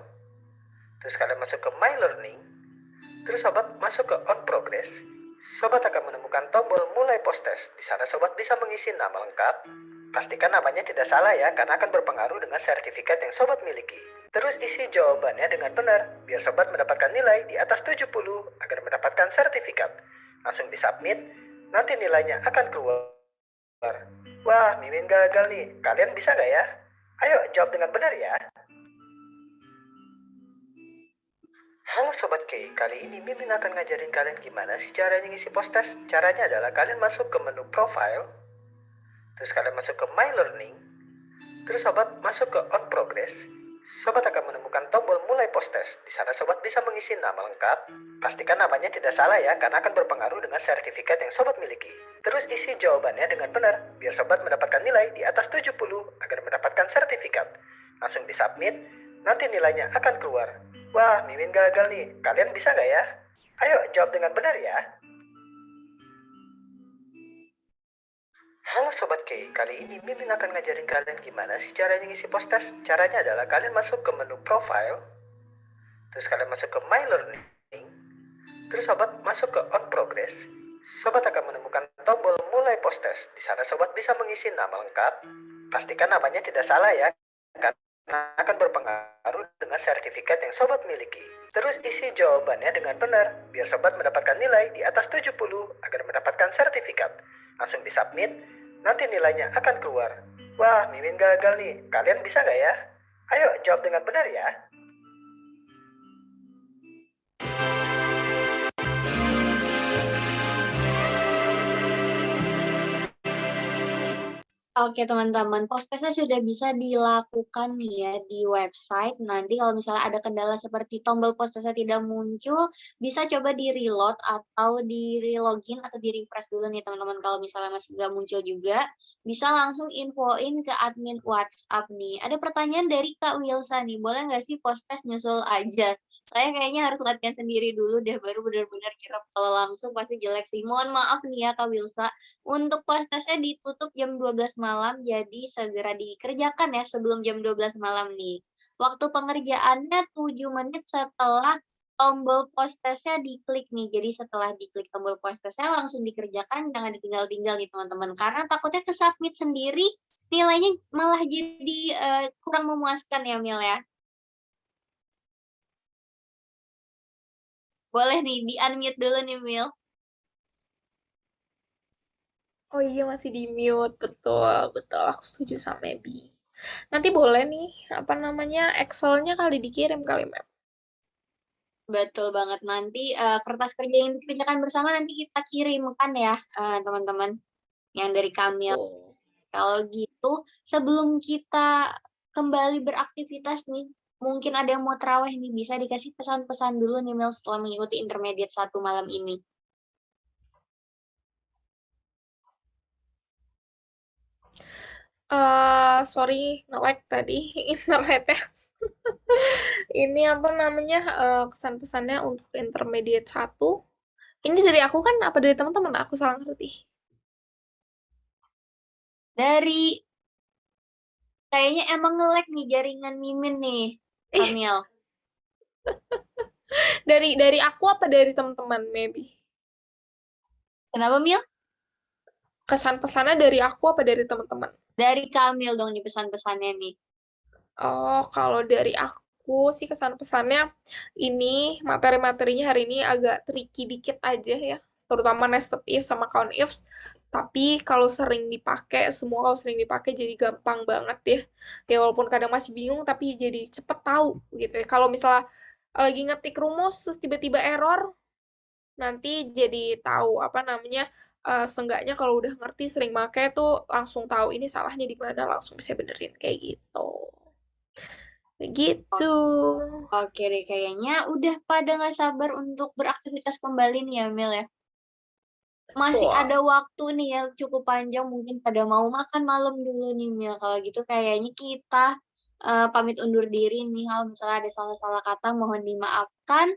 terus kalian masuk ke My Learning, terus Sobat masuk ke On Progress. Sobat akan menemukan tombol mulai post test. Di sana Sobat bisa mengisi nama lengkap. Pastikan namanya tidak salah ya, karena akan berpengaruh dengan sertifikat yang Sobat miliki. Terus isi jawabannya dengan benar, biar Sobat mendapatkan nilai di atas 70 agar mendapatkan sertifikat. Langsung disubmit, nanti nilainya akan keluar. Wah, Mimin gagal nih. Kalian bisa nggak ya? Ayo, jawab dengan benar ya. Halo Sobat K, kali ini Mimin akan ngajarin kalian gimana sih caranya ngisi post test. Caranya adalah kalian masuk ke menu profile, terus kalian masuk ke My Learning, terus Sobat masuk ke On Progress. Sobat akan menemukan tombol mulai post test. Di sana Sobat bisa mengisi nama lengkap. Pastikan namanya tidak salah ya, karena akan berpengaruh dengan sertifikat yang Sobat miliki. Terus isi jawabannya dengan benar, biar Sobat mendapatkan nilai di atas 70 agar mendapatkan sertifikat. Langsung disubmit, nanti nilainya akan keluar. Wah, Mimin gagal nih. Kalian bisa nggak ya? Ayo, jawab dengan benar ya. Halo Sobat K, kali ini Mimin akan ngajarin kalian gimana sih caranya ngisi post test. Caranya adalah kalian masuk ke menu profile, terus kalian masuk ke My Learning, terus Sobat masuk ke On Progress. Sobat akan menemukan tombol mulai post test. Di sana Sobat bisa mengisi nama lengkap. Pastikan namanya tidak salah ya, karena akan berpengaruh dengan sertifikat yang Sobat miliki. Terus isi jawabannya dengan benar, biar Sobat mendapatkan nilai di atas 70 agar mendapatkan sertifikat. Langsung disubmit, nanti nilainya akan keluar. Wah, Mimin gagal nih. Kalian bisa nggak ya? Ayo, jawab dengan benar ya. Oke teman-teman, post testnya sudah bisa dilakukan nih ya di website. Nanti kalau misalnya ada kendala seperti tombol post testnya tidak muncul, bisa coba di-reload atau di-relogin atau di-refresh dulu nih teman-teman. Kalau misalnya masih nggak muncul juga, bisa langsung infoin ke admin WhatsApp nih. Ada pertanyaan dari Kak Wilsa nih, boleh nggak sih post test nyusul aja? Saya kayaknya harus latihan sendiri dulu deh, baru benar-benar kira kalau langsung pasti jelek sih. Mohon maaf nih ya Kak Wilsa. Untuk post testnya ditutup jam 12 malam, jadi segera dikerjakan ya sebelum jam 12 malam nih. Waktu pengerjaannya 7 menit setelah tombol post testnya diklik nih. Jadi setelah diklik tombol post testnya langsung dikerjakan, jangan ditinggal-tinggal nih teman-teman. Karena takutnya ke-submit sendiri, nilainya malah jadi kurang memuaskan ya Mil ya. Boleh nih di-unmute dulu nih Mil. Oh iya, masih di mute. Betul, betul. Aku setuju sama Ebi. Nanti boleh nih, apa namanya, Excel-nya kali dikirim kali, Mem. Betul banget. Nanti kertas kerja yang dikerjakan bersama nanti kita kirimkan ya teman-teman yang dari Kamil. Betul. Kalau gitu, sebelum kita kembali beraktivitas nih, mungkin ada yang mau terawih nih, bisa dikasih pesan-pesan dulu nih Mel setelah mengikuti intermediate 1 malam ini. Sorry, nge-lag tadi internetnya. Ini apa namanya, kesan-pesannya untuk intermediate 1. Ini dari aku kan apa dari teman-teman? Aku salah ngerti. Dari kayaknya emang nge-lag nih jaringan Mimin nih, Ih, Kamil. dari aku apa dari teman-teman, maybe? Kenapa Mil? Kesan-pesannya dari aku apa dari teman-teman? Dari Kamil dong nih pesan-pesannya nih. Oh, kalau dari aku sih kesan-pesannya ini materi-materinya hari ini agak tricky dikit aja ya, terutama nested if sama count ifs. Tapi kalau sering dipakai, semua kalau sering dipakai jadi gampang banget ya. Ya walaupun kadang masih bingung, tapi jadi cepet tahu gitu ya. Kalau misalnya lagi ngetik rumus terus tiba-tiba error, nanti jadi tahu apa namanya. Seenggaknya kalau udah ngerti sering pakai tuh langsung tahu ini salahnya di mana, langsung bisa benerin kayak gitu. Begitu. Oke deh, kayaknya udah pada nggak sabar untuk beraktivitas kembali nih ya, Mil ya. Masih Betul. ada waktu nih ya cukup panjang, mungkin pada mau makan malam dulu nih, Mil. Kalau gitu kayaknya kita pamit undur diri nih. Kalau misalnya ada salah-salah kata mohon dimaafkan.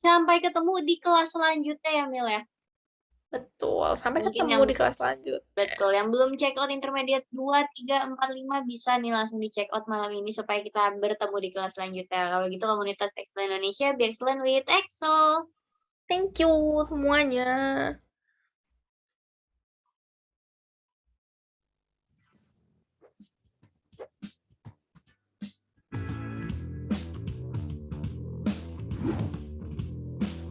Sampai ketemu di kelas selanjutnya ya, Mil ya. Betul. Sampai Mungkin ketemu yang di kelas selanjutnya. betul, yang belum check out intermediate 2, 3, 4, 5 bisa nih langsung di check out malam ini supaya kita bertemu di kelas selanjutnya. Kalau gitu komunitas Excel Indonesia, be excellent with Excel. Thank you semuanya.